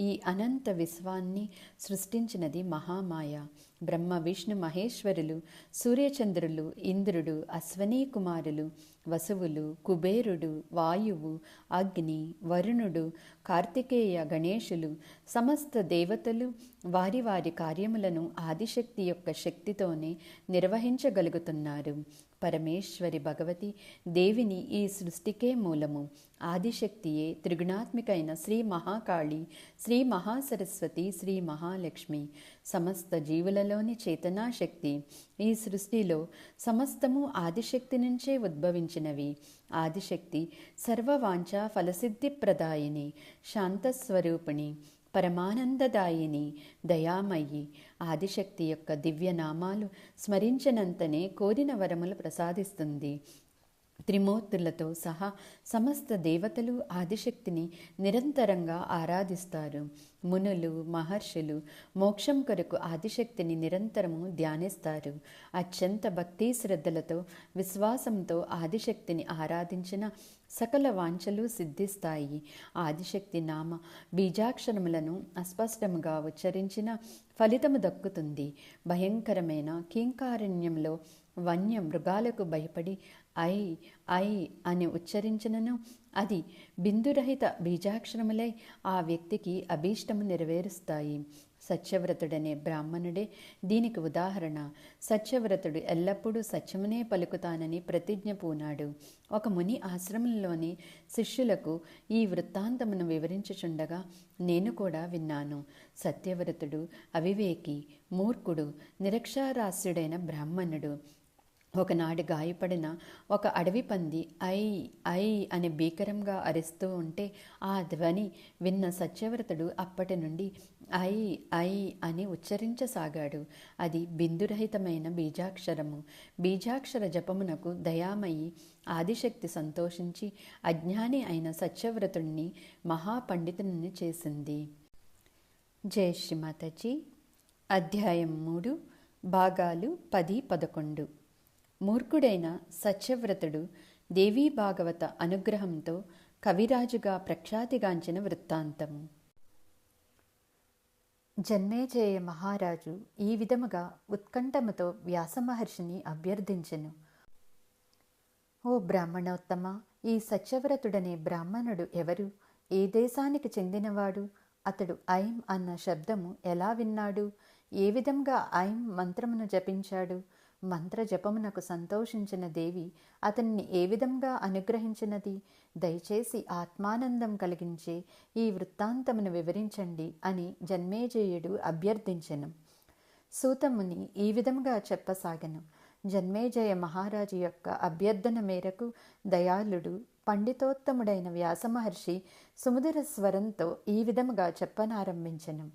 ఈ అనంత విశ్వాన్ని సృష్టించినది మహామాయ. బ్రహ్మ, విష్ణు మహేశ్వరులు, సూర్యచంద్రులు, ఇంద్రుడు, అశ్వనీ కుమారులు, వసువులు, కుబేరుడు, వాయువు, అగ్ని, వరుణుడు, కార్తికేయ, గణేశులు, సమస్త దేవతలు వారి వారి కార్యములను ఆదిశక్తి యొక్క శక్తితోనే నిర్వహించగలుగుతున్నారు. పరమేశ్వరి భగవతి దేవిని ఈ సృష్టికే మూలము. ఆదిశక్తియే త్రిగుణాత్మికైన శ్రీ మహాకాళి, శ్రీ మహాసరస్వతి, శ్రీ మహాలక్ష్మి. సమస్త జీవులలోని చేతనాశక్తి. ఈ సృష్టిలో సమస్తము ఆదిశక్తి నుంచే ఉద్భవించినవి. ఆదిశక్తి సర్వవాంఛా ఫలసిద్ధి ప్రదాయిని, శాంతస్వరూపిణి, పరమానందదాయిని, దయామయి. ఆదిశక్తి యొక్క దివ్యనామాలు స్మరించినంతనే కోరిన వరములు ప్రసాదిస్తుంది. త్రిమూర్తులతో సహా సమస్త దేవతలు ఆదిశక్తిని నిరంతరంగా ఆరాధిస్తారు. మునులు, మహర్షులు మోక్షం కొరకు ఆదిశక్తిని నిరంతరము ధ్యానిస్తారు. అత్యంత భక్తి శ్రద్ధలతో, విశ్వాసంతో ఆదిశక్తిని ఆరాధించిన సకల వాంఛలు సిద్ధిస్తాయి. ఆదిశక్తి నామ బీజాక్షరములను అస్పష్టముగా ఉచ్చరించిన ఫలితము దక్కుతుంది. భయంకరమైన కీంకారణ్యంలో వన్య మృగాలకు భయపడి ఐ ఐ అని ఉచ్చరించినను అది బిందురహిత బీజాక్షరములై ఆ వ్యక్తికి అభీష్టము నెరవేరుస్తాయి. సత్యవ్రతుడనే బ్రాహ్మణుడే దీనికి ఉదాహరణ. సత్యవ్రతుడు ఎల్లప్పుడూ సత్యమునే పలుకుతానని ప్రతిజ్ఞ పూనాడు. ఒక ముని ఆశ్రమంలోని శిష్యులకు ఈ వృత్తాంతమును వివరించుచుండగా నేను కూడా విన్నాను. సత్యవ్రతుడు అవివేకి, మూర్ఖుడు, నిరక్షరాస్యుడైన బ్రాహ్మణుడు. ఒకనాడు గాయపడిన ఒక అడవి పంది ఐ ఐ అని భీకరంగా అరుస్తూ ఉంటే ఆ ధ్వని విన్న సత్యవ్రతుడు అప్పటి నుండి ఐ ఐ అని ఉచ్చరించసాగాడు. అది బిందురహితమైన బీజాక్షరము. బీజాక్షర జపమునకు దయామయి ఆదిశక్తి సంతోషించి అజ్ఞాని అయిన సత్యవ్రతుణ్ణి మహాపండితుని చేసింది. జై శ్రీమాతాజీ. అధ్యాయం 3, భాగాలు 10-11. మూర్ఖుడైన సత్యవ్రతుడు దేవీ భాగవత అనుగ్రహంతో కవిరాజుగా ప్రఖ్యాతిగాంచిన వృత్తాంతము. జన్మేజయ మహారాజు ఈ విధముగా ఉత్కంఠముతో వ్యాసమహర్షిని అభ్యర్థించెను. ఓ బ్రాహ్మణోత్తమ, ఈ సత్యవ్రతుడనే బ్రాహ్మణుడు ఎవరు? ఏ దేశానికి చెందినవాడు? అతడు ఐం అన్న శబ్దము ఎలా విన్నాడు? ఏ విధంగా ఐం మంత్రమును జపించాడు? మంత్ర జపమునకు సంతోషించిన దేవి అతన్ని ఏ విధంగా అనుగ్రహించినది? దయచేసి ఆత్మానందం కలిగించే ఈ వృత్తాంతమును వివరించండి అని జన్మేజయుడు అభ్యర్థించెను. సూతముని ఈ విధముగా చెప్పసాగెను. జన్మేజయ మహారాజు యొక్క అభ్యర్థన మేరకు దయాళుడు పండితోత్తముడైన వ్యాసమహర్షి సుమధుర స్వరంతో ఈ విధముగా చెప్పనారంభించెను.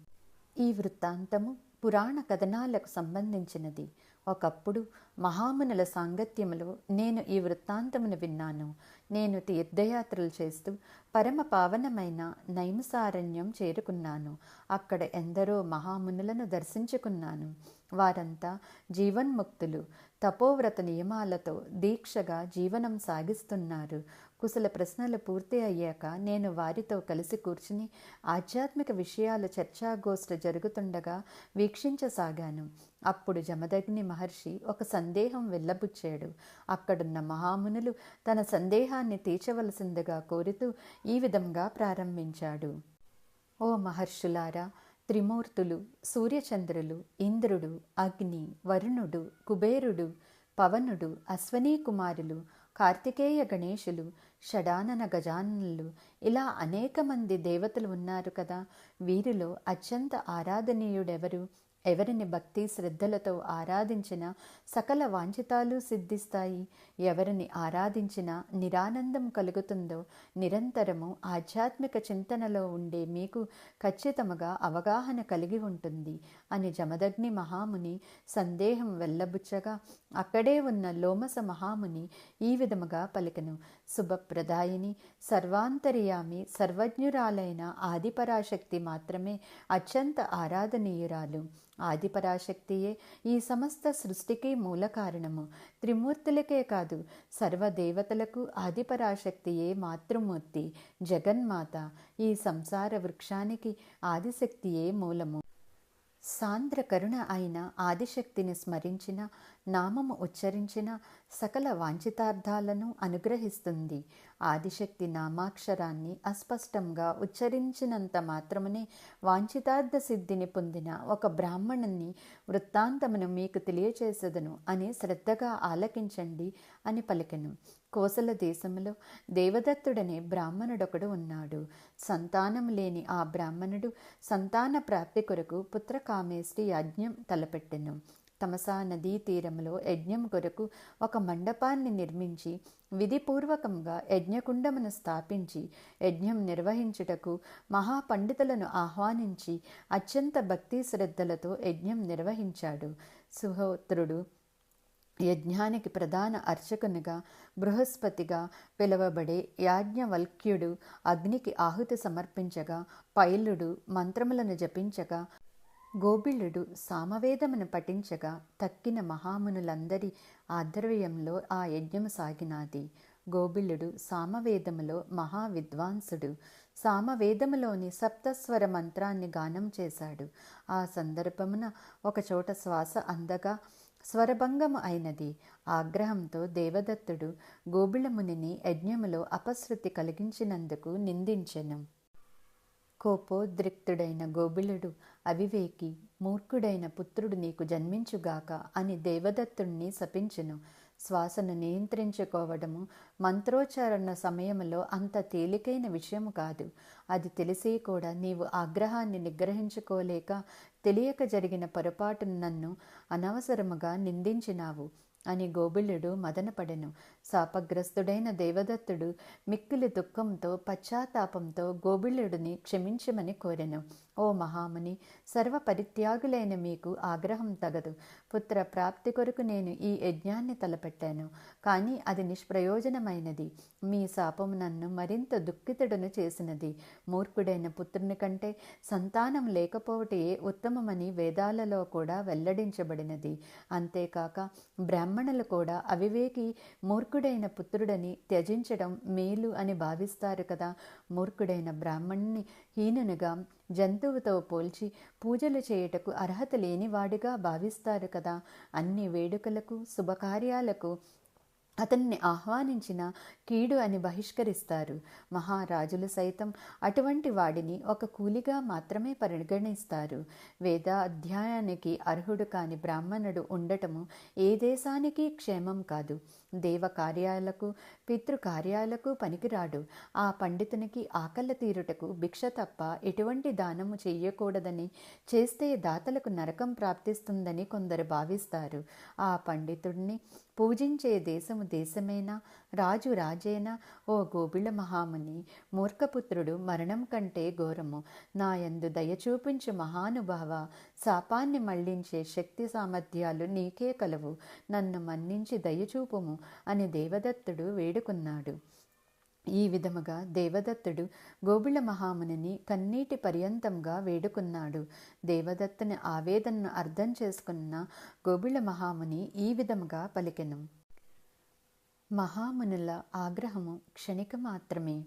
ఈ వృత్తాంతము పురాణ కథనాలకు సంబంధించినది. ఒకప్పుడు మహామునుల సాంగత్యములో నేను ఈ వృత్తాంతమును విన్నాను. నేను తీర్థయాత్రలు చేస్తూ పరమ పావనమైన నైమిసారణ్యం చేరుకున్నాను. అక్కడ ఎందరో మహామునులను దర్శించుకున్నాను. వారంతా జీవన్ముక్తులు, తపోవ్రత నియమాలతో దీక్షగా జీవనం సాగిస్తున్నారు. కుశల ప్రశ్నలు పూర్తి అయ్యాక నేను వారితో కలిసి కూర్చుని ఆధ్యాత్మిక విషయాల చర్చాగోష్ఠి జరుగుతుండగా వీక్షించసాగాను. అప్పుడు జమదగ్ని మహర్షి ఒక సందేహం వెళ్ళబుచ్చాడు. అక్కడున్న మహామునులు తన సందేహాన్ని తీర్చవలసిందిగా కోరుతూ ఈ విధంగా ప్రారంభించాడు. ఓ మహర్షులారా, త్రిమూర్తులు, సూర్యచంద్రులు, ఇంద్రుడు, అగ్ని, వరుణుడు, కుబేరుడు, పవనుడు, అశ్వనీ కుమారులు, కార్తికేయ గణేశులు, షడానన గజాననులు, ఇలా అనేక మంది దేవతలు ఉన్నారు కదా. వీరిలో అత్యంత ఆరాధనీయుడెవరు? ఎవరిని భక్తి శ్రద్ధలతో ఆరాధించినా సకల వాంఛితాలు సిద్ధిస్తాయి. ఎవరిని ఆరాధించినా నిరానందం కలుగుతుందో నిరంతరము ఆధ్యాత్మిక చింతనలో ఉండే మీకు ఖచ్చితముగా అవగాహన కలిగి ఉంటుంది అని జమదగ్ని మహాముని సందేహం వెళ్ళబుచ్చగా అక్కడే ఉన్న లోమస మహాముని ఈ విధముగా పలికెను. శుభప్రదాయిని, సర్వాంతర్యామి, సర్వజ్ఞురాలైన ఆదిపరాశక్తి మాత్రమే అత్యంత ఆరాధనీయురాలు. ఆదిపరాశక్తియే ఈ సమస్త సృష్టికి మూల కారణము. త్రిమూర్తులకే కాదు, సర్వదేవతలకు ఆదిపరాశక్తియే మాతృమూర్తి, జగన్మాత. ఈ సంసార వృక్షానికి ఆదిశక్తియే మూలము. సాంద్ర కరుణ అయిన ఆదిశక్తిని స్మరించిన, నామము ఉచ్చరించిన సకల వాంఛితార్థాలను అనుగ్రహిస్తుంది. ఆదిశక్తి నామాక్షరాన్ని అస్పష్టంగా ఉచ్చరించినంత మాత్రమునే వాంఛితార్థ సిద్ధిని పొందిన ఒక బ్రాహ్మణుని వృత్తాంతమును మీకు తెలియచేసెదను అని శ్రద్ధగా ఆలకించండి అని పలికెను. కోసల దేశములో దేవదత్తుడనే బ్రాహ్మణుడొకడు ఉన్నాడు. సంతానము లేని ఆ బ్రాహ్మణుడు సంతాన ప్రాప్తి కొరకు పుత్రకామేష్టి యజ్ఞం తలపెట్టెను. తమసా నదీ తీరములో యజ్ఞం కొరకు ఒక మండపాన్ని నిర్మించి విధిపూర్వకంగా యజ్ఞకుండమును స్థాపించి యజ్ఞం నిర్వహించుటకు మహాపండితులను ఆహ్వానించి అత్యంత భక్తి శ్రద్ధలతో యజ్ఞం నిర్వహించాడు. సుహోత్రుడు యజ్ఞానికి ప్రధాన అర్చకునిగా బృహస్పతిగా పిలువబడే యాజ్ఞవల్క్యుడు అగ్నికి ఆహుతి సమర్పించగా, పైలుడు మంత్రములను జపించగా, గోబిలుడు సామవేదమును పఠించగా తక్కిన మహామునులందరి ఆధ్వర్యంలో ఆ యజ్ఞము సాగినాది. గోబిలుడు సామవేదములో మహావిద్వాంసుడు. సామవేదములోని సప్తస్వర మంత్రాన్ని గానం చేశాడు. ఆ సందర్భమున ఒకచోట శ్వాస అందగా స్వరభంగము అయినది. ఆగ్రహంతో దేవదత్తుడు గోబిలమునిని యజ్ఞములో అపశృతి కలిగించినందుకు నిందించెను. కోపోద్రిక్తుడైన గోబిలుడు, అవివేకి, మూర్ఖుడైన పుత్రుడు నీకు జన్మించుగాక అని దేవదత్తుణ్ణి శపించెను. శ్వాసను నియంత్రించుకోవడము మంత్రోచ్చారణ సమయంలో అంత తేలికైన విషయము కాదు. అది తెలిసి కూడా నీవు ఆగ్రహాన్ని నిగ్రహించుకోలేక తెలియక జరిగిన పొరపాటును నన్ను అనవసరముగా నిందించినావు అని గోబిలుడు మదనపడెను. శాపగ్రస్తుడైన దేవదత్తుడు మిక్కిలి దుఃఖంతో పశ్చాత్తాపంతో గోబిలుడిని క్షమించమని కోరెను. ఓ మహాముని, సర్వ పరిత్యాగులైన మీకు ఆగ్రహం తగదు. పుత్ర ప్రాప్తి కొరకు నేను ఈ యజ్ఞాన్ని తలపెట్టాను, కానీ అది నిష్ప్రయోజనమైనది. మీ శాపము నన్ను మరింత దుఃఖితుడను చేసినది. మూర్ఖుడైన పుత్రుని కంటే సంతానం లేకపోవటే ఉత్తమమని వేదాలలో కూడా వెల్లడించబడినది. అంతేకాక బ్రాహ్మణులు కూడా అవివేకి మూర్ఖుడైన పుత్రుడని త్యజించడం మేలు అని భావిస్తారు కదా. మూర్ఖుడైన బ్రాహ్మణుని హీనునిగా, జంతువుతో పోల్చి పూజలు చేయుటకు అర్హత లేనివాడిగా భావిస్తారు కదా. అన్ని వేడుకలకు, శుభకార్యాలకు అతన్ని ఆహ్వానించిన కీడు అని బహిష్కరిస్తారు. మహారాజులు సైతం అటువంటి వాడిని ఒక కూలిగా మాత్రమే పరిగణిస్తారు. వేద అధ్యాయానికి అర్హుడు కాని బ్రాహ్మణుడు ఉండటము ఏ దేశానికి క్షేమం కాదు. దేవ కార్యాలకు పితృకార్యాలకు పనికిరాడు. ఆ పండితునికి ఆకలి తీరుటకు భిక్ష తప్ప ఎటువంటి దానము చెయ్యకూడదని, చేస్తే దాతలకు నరకం ప్రాప్తిస్తుందని కొందరు భావిస్తారు. ఆ పండితుడిని పూజించే దేశము దేశమేనా, రాజు రాజేనా? ఓ గోబిళ మహాముని, మూర్ఖపుత్రుడు మరణం కంటే ఘోరము. నాయందు దయ చూపించు మహానుభావ, శాపాన్ని మళ్లించే శక్తి సామర్థ్యాలు నీకే కలవు. నన్ను మన్నించి దయచూపుము అని దేవదత్తుడు వేడుకున్నాడు. ఈ విధముగా దేవదత్తుడు గోబిళ మహామునిని కన్నీటి పర్యంతంగా వేడుకున్నాడు. దేవదత్తుని ఆవేదనను అర్థం చేసుకున్న గోబిళ మహాముని ఈ విధముగా పలికెను: మహామునుల ఆగ్రహము క్షణిక మాత్రమే.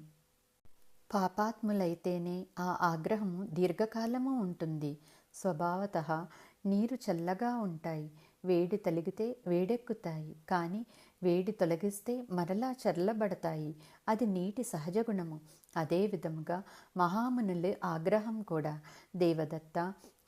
పాపాత్ములైతేనే ఆ ఆగ్రహము దీర్ఘకాలము ఉంటుంది. స్వభావతః నీరు చల్లగా ఉంటాయి, వేడి తలిగితే వేడెక్కుతాయి, కానీ వేడి తొలగిస్తే మరలా చల్లబడతాయి. అది నీటి సహజ గుణము. అదే విధముగా మహామునుల ఆగ్రహం కూడా. దేవదత్త,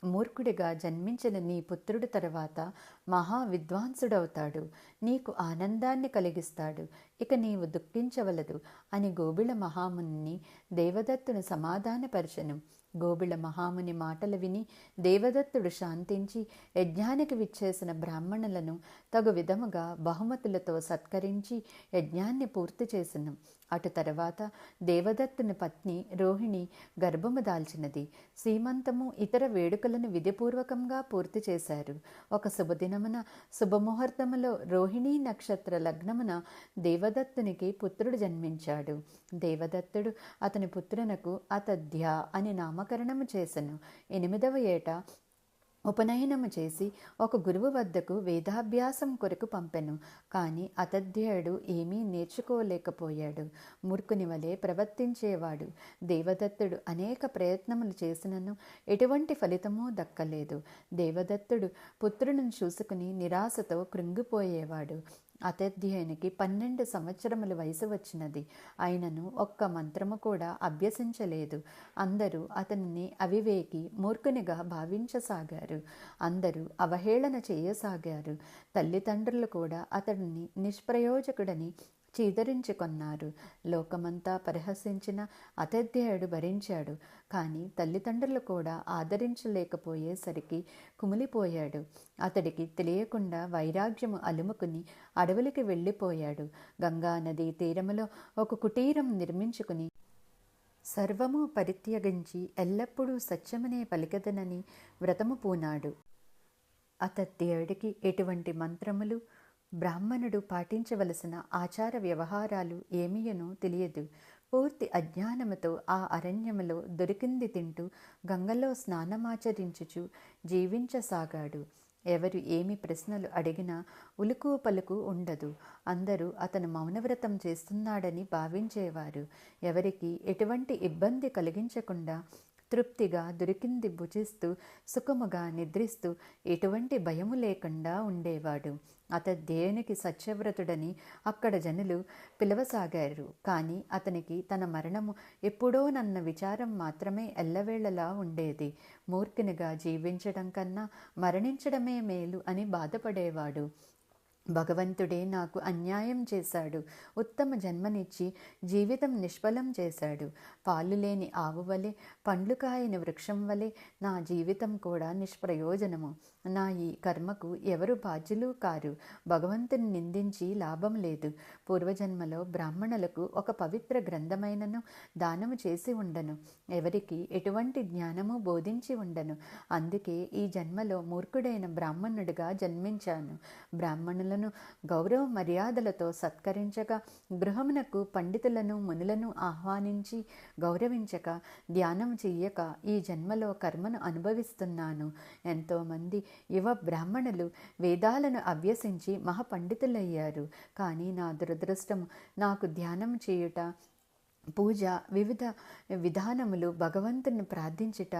మూర్ఖుడిగా జన్మించిన నీ పుత్రుడు తర్వాత మహా విద్వాంసుడవుతాడు, నీకు ఆనందాన్ని కలిగిస్తాడు. ఇక నీవు దుఃఖించవలదు అని గోబిళ మహాముని దేవదత్తుని సమాధానపరచెను. గోబిళ మహాముని మాటలు విని దేవదత్తుడు శాంతించి యజ్ఞానికి విచ్చేసిన బ్రాహ్మణులను తగు విధముగా బహుమతులతో సత్కరించి యజ్ఞాన్ని పూర్తి చేసెను. అటు తర్వాత దేవదత్తుని పత్ని రోహిణి గర్భము దాల్చినది. సీమంతము ఇతర వేడుకలను విధిపూర్వకంగా పూర్తి చేశారు. ఒక శుభదినమున శుభముహూర్తములో రోహిణీ నక్షత్ర లగ్నమున దేవదత్తునికి పుత్రుడు జన్మించాడు. దేవదత్తుడు అతని పుత్రునకు అతధ్య అని నామకరణము చేసెను. 8వ ఏట ఉపనయనము చేసి ఒక గురువు వద్దకు వేదాభ్యాసం కొరకు పంపెను. కానీ అతధ్యేయుడు ఏమీ నేర్చుకోలేకపోయాడు. మూర్ఖుని వలె ప్రవర్తించేవాడు. దేవదత్తుడు అనేక ప్రయత్నములు చేసినను ఎటువంటి ఫలితమూ దక్కలేదు. దేవదత్తుడు పుత్రులను చూసుకుని నిరాశతో కృంగిపోయేవాడు. అతధ్యేయునికి 12 సంవత్సరముల వయసు వచ్చినది. అయినను ఒక్క మంత్రము కూడా అభ్యసించలేదు. అందరూ అతనిని అవివేకి, మూర్ఖునిగా భావించసాగారు. అందరూ అవహేళన చేయసాగారు. తల్లిదండ్రులు కూడా అతడిని నిష్ప్రయోజకుడని చీదరించుకొన్నారు. లోకమంతా పరిహసించిన అతధ్యేయుడు భరించాడు. కానీ తల్లిదండ్రులు కూడా ఆదరించలేకపోయేసరికి కుమిలిపోయాడు. అతడికి తెలియకుండా వైరాగ్యము అలుముకుని అడవులకి వెళ్ళిపోయాడు. గంగానదీ తీరములో ఒక కుటీరం నిర్మించుకుని సర్వము పరిత్యజించి ఎల్లప్పుడూ సత్యమనే పలికెదనని వ్రతము పూనాడు. అతధ్యేయుడికి ఎటువంటి మంత్రములు, బ్రాహ్మణుడు పాటించవలసిన ఆచార వ్యవహారాలు ఏమీయనూ తెలియదు. పూర్తి అజ్ఞానముతో ఆ అరణ్యములో దొరికింది తింటూ గంగలో స్నానమాచరించుచు జీవించసాగాడు. ఎవరు ఏమి ప్రశ్నలు అడిగినా ఉలుకు పలుకు ఉండదు. అందరూ అతను మౌనవ్రతం చేస్తున్నాడని భావించేవారు. ఎవరికి ఎటువంటి ఇబ్బంది కలిగించకుండా తృప్తిగా దొరికింది భుజిస్తూ సుఖముగా నిద్రిస్తూ ఎటువంటి భయము లేకుండా ఉండేవాడు. అతధ్యేయునికి సత్యవ్రతుడని అక్కడ జనులు పిలవసాగారు. కానీ అతనికి తన మరణము ఎప్పుడోనన్న విచారం మాత్రమే ఎల్లవేళలా ఉండేది. మూర్ఖునిగా జీవించడం కన్నా మరణించడమే మేలు అని బాధపడేవాడు. భగవంతుడే నాకు అన్యాయం చేశాడు, ఉత్తమ జన్మనిచ్చి జీవితం నిష్ఫలం చేశాడు. పాలు లేని ఆవు వలె, పండ్లు కాయని వృక్షం వలె నా జీవితం కూడా నిష్ప్రయోజనము. నా ఈ కర్మకు ఎవరు బాధ్యులు కారు. భగవంతుని నిందించి లాభం లేదు. పూర్వజన్మలో బ్రాహ్మణులకు ఒక పవిత్ర గ్రంథమైనను దానము చేసి ఉండను. ఎవరికి ఎటువంటి జ్ఞానము బోధించి ఉండను. అందుకే ఈ జన్మలో మూర్ఖుడైన బ్రాహ్మణుడిగా జన్మించాను. బ్రాహ్మణులను గౌరవ మర్యాదలతో సత్కరించగా, గృహమునకు పండితులను మునులను ఆహ్వానించి గౌరవించక, ధ్యానం చెయ్యక ఈ జన్మలో కర్మను అనుభవిస్తున్నాను. ఎంతోమంది యువ బ్రాహ్మణులు వేదాలను అభ్యసించి మహాపండితులయ్యారు. కానీ నా దురదృష్టము, నాకు ధ్యానం చేయుట, పూజ వివిధ విధానములు భగవంతుని ప్రార్థించుట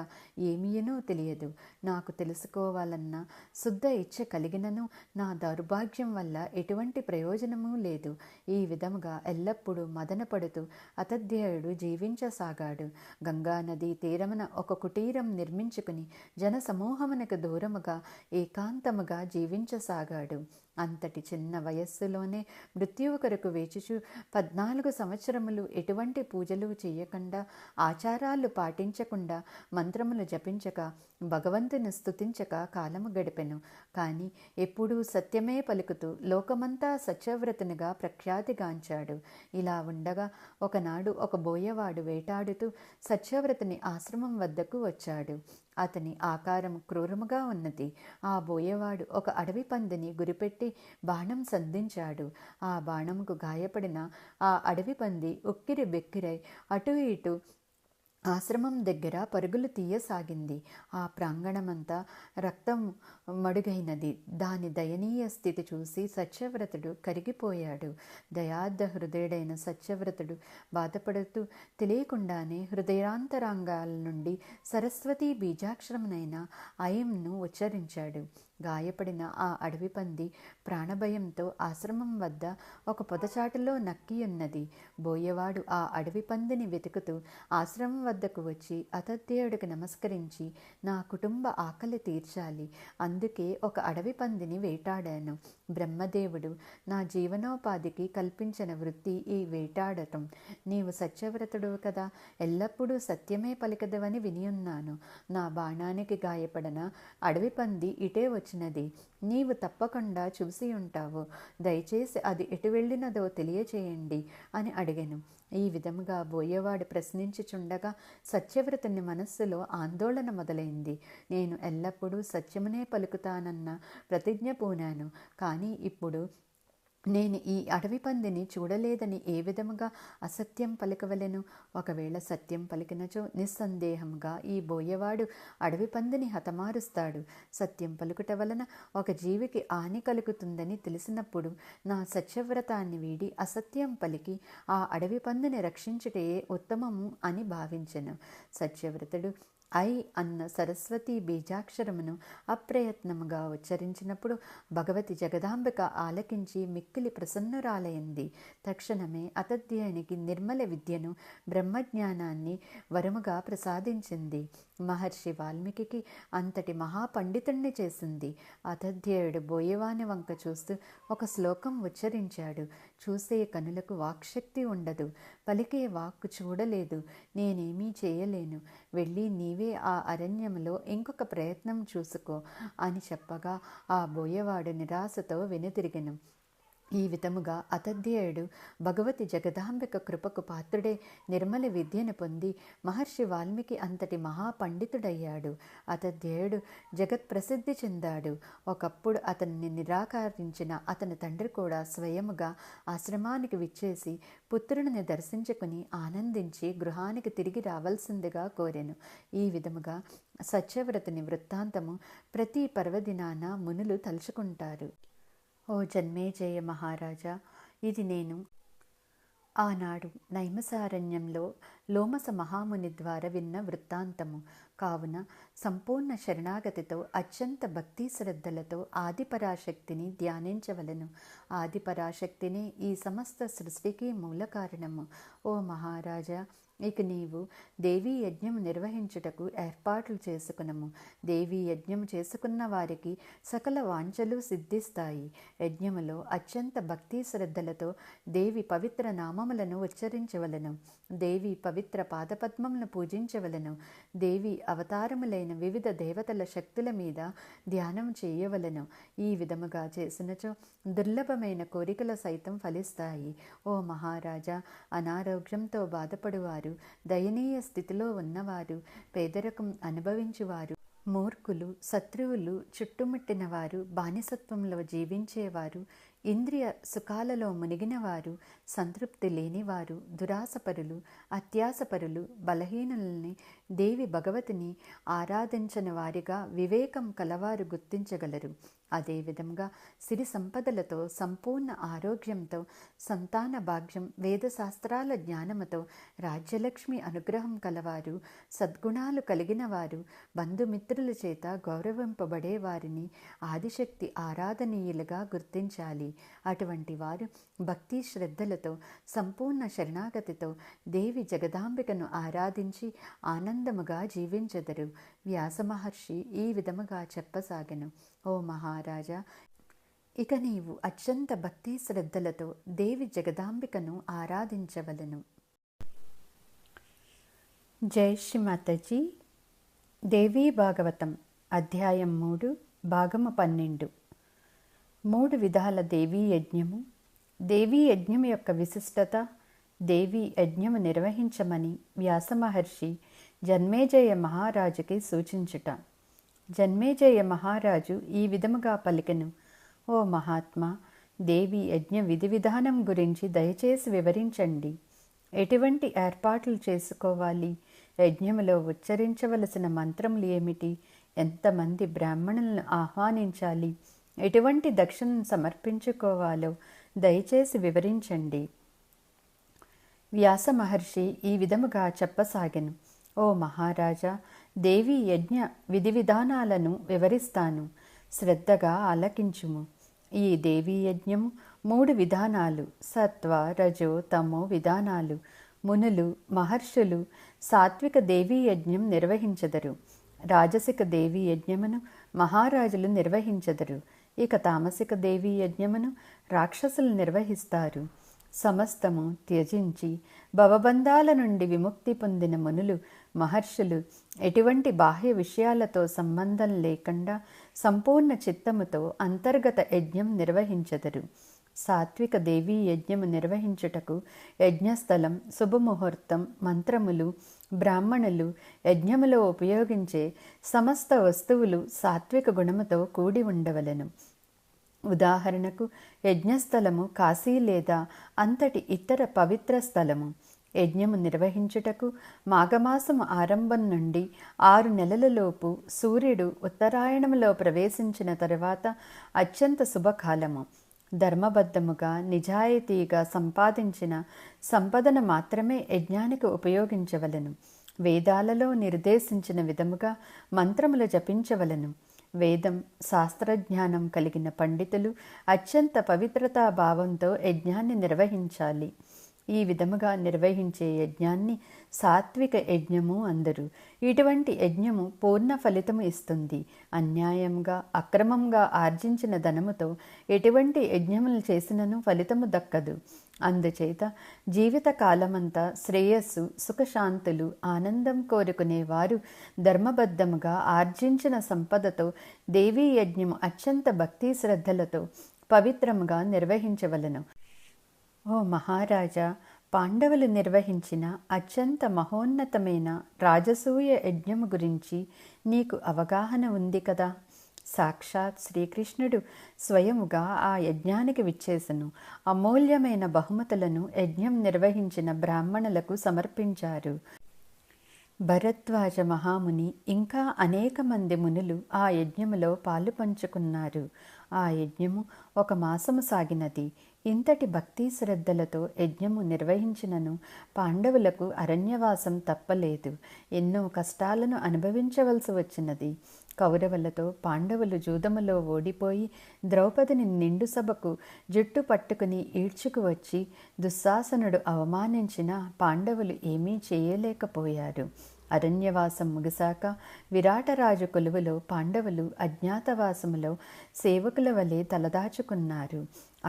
ఏమీయనూ తెలియదు. నాకు తెలుసుకోవాలన్న శుద్ధ ఇచ్చ కలిగినను నా దౌర్భాగ్యం వల్ల ఎటువంటి ప్రయోజనమూ లేదు. ఈ విధముగా ఎల్లప్పుడూ మదనపడుతూ అతధ్యేయుడు జీవించసాగాడు. గంగానదీ తీరమున ఒక కుటీరం నిర్మించుకుని జనసమూహమునకు దూరముగా ఏకాంతముగా జీవించసాగాడు. అంతటి చిన్న వయస్సులోనే మృత్యువు కొరకు వేచుచు 14 సంవత్సరములు ఎటువంటి పూజలు చేయకుండా, ఆచారాలు పాటించకుండా, మంత్రములు జపించక, భగవంతుని స్తుతించక కాలము గడిపెను. కానీ ఎప్పుడూ సత్యమే పలుకుతూ లోకమంతా సత్యవ్రతునిగా ప్రఖ్యాతిగాంచాడు. ఇలా ఉండగా ఒకనాడు ఒక బోయవాడు వేటాడుతూ సత్యవ్రతుని ఆశ్రమం వద్దకు వచ్చాడు. అతని ఆకారం క్రూరముగా ఉన్నది. ఆ బోయవాడు ఒక అడవి పందిని గురిపెట్టి బాణం సంధించాడు. ఆ బాణముకు గాయపడిన ఆ అడవి పంది ఉక్కిరి బెక్కిరై అటు ఇటు ఆశ్రమం దగ్గర పరుగులు తీయసాగింది. ఆ ప్రాంగణమంతా రక్తం మడుగైనది. దాని దయనీయ స్థితి చూసి సత్యవ్రతుడు కరిగిపోయాడు. దయార్థ హృదయుడైన సత్యవ్రతుడు బాధపడుతూ తెలియకుండానే హృదయాంతరాంగాల నుండి సరస్వతీ బీజాక్షరమునైన అయంను ఉచ్చరించాడు. గాయపడిన ఆ అడవి పంది ప్రాణభయంతో ఆశ్రమం వద్ద ఒక పొదచాటులో నక్కియున్నది. బోయవాడు ఆ అడవి పందిని వెతుకుతూ ఆశ్రమం వద్దకు వచ్చి అతధ్యేయుడికి నమస్కరించి, నా కుటుంబ ఆకలి తీర్చాలి, అందుకే ఒక అడవి పందిని వేటాడాను. బ్రహ్మదేవుడు నా జీవనోపాధికి కల్పించిన వృత్తి ఈ వేటాడటం. నీవు సత్యవ్రతుడు కదా, ఎల్లప్పుడూ సత్యమే పలికదవని వినియున్నాను. నా బాణానికి గాయపడిన అడవి పంది ఇటే వచ్చినది. నీవు తప్పకుండా చూసి ఉంటావు. దయచేసి అది ఎటు వెళ్ళినదో తెలియచేయండి అని అడిగాను. ఈ విధముగా బోయవాడు ప్రశ్నించుచుండగా సత్యవ్రతుని మనస్సులో ఆందోళన మొదలైంది. నేను ఎల్లప్పుడూ సత్యమునే పలుకుతానన్న ప్రతిజ్ఞ పూనాను. కానీ ఇప్పుడు నేను ఈ అడవి పందిని చూడలేదని ఏ విధముగా అసత్యం పలకవలెను? ఒకవేళ సత్యం పలికినచో నిస్సందేహంగా ఈ బోయవాడు అడవి పందిని హతమారుస్తాడు. సత్యం పలుకుట వలన ఒక జీవికి హాని కలుగుతుందని తెలిసినప్పుడు నా సత్యవ్రతాన్ని వీడి అసత్యం పలికి ఆ అడవి పందిని రక్షించుటే ఉత్తమము అని భావించెను. సత్యవ్రతుడు ఐ అన్న సరస్వతి బీజాక్షరమును అప్రయత్నముగా ఉచ్చరించినప్పుడు భగవతి జగదాంబిక ఆలకించి మిక్కిలి ప్రసన్నురాలైంది. తక్షణమే అతధ్యేయునికి నిర్మల విద్యను, బ్రహ్మజ్ఞానాన్ని వరముగా ప్రసాదించింది. మహర్షి వాల్మీకి అంతటి మహాపండితుణ్ణి చేసింది. అతధ్యేయుడు బోయవాని వంక చూస్తూ ఒక శ్లోకం ఉచ్చరించాడు. చూసే కనులకు వాక్శక్తి ఉండదు, పలికే వాక్కు చూడలేదు. నేనేమీ చేయలేను, వెళ్ళి నీవే ఆ అరణ్యంలో ఇంకొక ప్రయత్నం చూసుకో అని చెప్పగా ఆ బోయవాడు నిరాశతో వెనుతిరిగెను. ఈ విధముగా అతధ్యేయుడు భగవతి జగదాంబిక కృపకు పాత్రుడే నిర్మల విద్యను పొంది మహర్షి వాల్మీకి అంతటి మహాపండితుడయ్యాడు. అతధ్యేయుడు జగత్ప్రసిద్ధి చెందాడు. ఒకప్పుడు అతన్ని నిరాకరించిన అతని తండ్రి కూడా స్వయముగా ఆశ్రమానికి విచ్చేసి పుత్రుడిని దర్శించుకుని ఆనందించి గృహానికి తిరిగి రావాల్సిందిగా కోరెను. ఈ విధముగా సత్యవ్రతుని వృత్తాంతము ప్రతి పర్వదినాన మునులు తలుచుకుంటారు. ఓ జన్మేజయ మహారాజా, ఇది నేను ఆనాడు నైమిసారణ్యంలో లోమస మహాముని ద్వారా విన్న వృత్తాంతము. కావున సంపూర్ణ శరణాగతితో అత్యంత భక్తి శ్రద్ధలతో ఆదిపరాశక్తిని ధ్యానించవలను. ఆదిపరాశక్తిని ఈ సమస్త సృష్టికి మూల కారణము. ఓ మహారాజా, ఇక నీవు దేవీ యజ్ఞం నిర్వహించుటకు ఏర్పాట్లు చేసుకునము. దేవీ యజ్ఞం చేసుకున్న వారికి సకల వాంఛలు సిద్ధిస్తాయి. యజ్ఞములో అత్యంత భక్తి శ్రద్ధలతో దేవి పవిత్ర నామములను ఉచ్చరించవలను. దేవి పవిత్ర పాదపద్మములను పూజించవలను. దేవి అవతారములైన వివిధ దేవతల శక్తుల మీద ధ్యానం చేయవలను. ఈ విధముగా చేసినచో దుర్లభమైన కోరికలు సైతం ఫలిస్తాయి. ఓ మహారాజా, అనారోగ్యంతో బాధపడువారు, దయనీయ స్థితిలో ఉన్నవారు, పేదరికం అనుభవించువారు, మూర్ఖులు, శత్రువులు చుట్టుముట్టిన వారు, బానిసత్వంలో జీవించేవారు, ఇంద్రియ సుఖాలలో మునిగినవారు, సంతృప్తి లేనివారు, దురాసపరులు, అత్యాసపరులు, బలహీనులని దేవి భగవతిని ఆరాధించని వారిగా వివేకం కలవారు గుర్తించగలరు. అదేవిధంగా సిరి సంపదలతో, సంపూర్ణ ఆరోగ్యంతో, సంతాన భాగ్యం, వేదశాస్త్రాల జ్ఞానముతో, రాజ్యలక్ష్మి అనుగ్రహం కలవారు, సద్గుణాలు కలిగిన వారు, బంధుమిత్రుల చేత గౌరవింపబడే వారిని ఆదిశక్తి ఆరాధనీయులుగా గుర్తించాలి. అటువంటి వారు భక్తి శ్రద్ధలతో, సంపూర్ణ శరణాగతితో దేవి జగదాంబికను ఆరాధించి ఆనందముగా జీవించెదరు. వ్యాస మహర్షి ఈ విధముగా చెప్పసాగెను. ఓ మహారాజా, ఇక నీవు అత్యంత భక్తి శ్రద్ధలతో దేవి జగదాంబికను ఆరాధించవలను. జై శ్రీ మాతాజీ. దేవీ భాగవతం అధ్యాయం 3 భాగము 12. 3 విధాల దేవీ యజ్ఞము. దేవీ యజ్ఞం యొక్క విశిష్టత. దేవీ యజ్ఞము నిర్వహించమని వ్యాస మహర్షి జన్మేజయ మహారాజుకి సూచించుట. జన్మేజయ మహారాజు ఈ విధముగా పలికెను. ఓ మహాత్మా, దేవి యజ్ఞ విధి విధానం గురించి దయచేసి వివరించండి. ఎటువంటి ఏర్పాట్లు చేసుకోవాలి? యజ్ఞములో ఉచ్చరించవలసిన మంత్రములు ఏమిటి? ఎంతమంది బ్రాహ్మణులను ఆహ్వానించాలి? ఎటువంటి దక్షిణను సమర్పించుకోవాలో దయచేసి వివరించండి. వ్యాస మహర్షి ఈ విధముగా చెప్పసాగెను. ఓ మహారాజా, దేవీ యజ్ఞ విధి విధానాలను వివరిస్తాను, శ్రద్ధగా ఆలకించుము. ఈ దేవీ యజ్ఞము 3 విధానాలు. సత్వ, రజో, తమో విధానాలు. మునులు, మహర్షులు సాత్విక దేవీ యజ్ఞం నిర్వహించెదరు. రాజసిక దేవీ యజ్ఞమును మహారాజులు నిర్వహించెదరు. ఇక తామసిక దేవీ యజ్ఞమును రాక్షసులు నిర్వహిస్తారు. సమస్తము త్యజించి భవబంధాల నుండి విముక్తి పొందిన మునులు, మహర్షులు ఎటువంటి బాహ్య విషయాలతో సంబంధం లేకుండా సంపూర్ణ చిత్తముతో అంతర్గత యజ్ఞం నిర్వహించెదరు. సాత్విక దేవీ యజ్ఞము నిర్వహించుటకు యజ్ఞస్థలం, శుభముహూర్తం, మంత్రములు, బ్రాహ్మణులు, యజ్ఞములో ఉపయోగించే సమస్త వస్తువులు సాత్విక గుణముతో కూడి ఉండవలెను. ఉదాహరణకు యజ్ఞస్థలము కాశీ లేదా అంతటి ఇతర పవిత్ర స్థలము. యజ్ఞము నిర్వహించుటకు మాఘమాసము ఆరంభం నుండి 6 నెలలలోపు సూర్యుడు ఉత్తరాయణములో ప్రవేశించిన తరువాత అత్యంత శుభకాలము. ధర్మబద్ధముగా నిజాయితీగా సంపాదించిన సంపదను మాత్రమే యజ్ఞానికి ఉపయోగించవలెను. వేదాలలో నిర్దేశించిన విధముగా మంత్రములు జపించవలెను. వేదం, శాస్త్రజ్ఞానం కలిగిన పండితులు అత్యంత పవిత్రతా భావంతో యజ్ఞాన్ని నిర్వహించాలి. ఈ విధముగా నిర్వహించే యజ్ఞాన్ని సాత్విక యజ్ఞము అందరు. ఇటువంటి యజ్ఞము పూర్ణ ఫలితము ఇస్తుంది. అన్యాయంగా, అక్రమంగా ఆర్జించిన ధనముతో ఎటువంటి యజ్ఞములు చేసినను ఫలితము దక్కదు. అందుచేత జీవిత కాలమంతా శ్రేయస్సు, సుఖశాంతులు, ఆనందం కోరుకునేవారు ధర్మబద్ధముగా ఆర్జించిన సంపదతో దేవీ యజ్ఞము అత్యంత భక్తి శ్రద్ధలతో పవిత్రముగా నిర్వహించవలెను. ఓ మహారాజా, పాండవులు నిర్వహించిన అత్యంత మహోన్నతమైన రాజసూయ యజ్ఞము గురించి నీకు అవగాహన ఉంది కదా. సాక్షాత్ శ్రీకృష్ణుడు స్వయముగా ఆ యజ్ఞానికి విచ్చేసెను. అమూల్యమైన బహుమతులను యజ్ఞం నిర్వహించిన బ్రాహ్మణులకు సమర్పించారు. భరద్వాజ మహాముని ఇంకా అనేక మంది మునులు ఆ యజ్ఞములో పాలు పంచుకున్నారు. ఆ యజ్ఞము 1 మాసము సాగినది. ఇంతటి భక్తి శ్రద్ధలతో యజ్ఞము నిర్వహించినను పాండవులకు అరణ్యవాసం తప్పలేదు. ఎన్నో కష్టాలను అనుభవించవలసి వచ్చినది. కౌరవులతో పాండవులు జూదములో ఓడిపోయి ద్రౌపదిని నిండు సభకు జుట్టు పట్టుకుని ఈడ్చుకు వచ్చి దుశ్శాసనుడు అవమానించిన పాండవులు ఏమీ చేయలేకపోయారు. అరణ్యవాసం ముగిశాక విరాటరాజు కొలువులో పాండవులు అజ్ఞాతవాసములో సేవకుల వలె తలదాచుకున్నారు.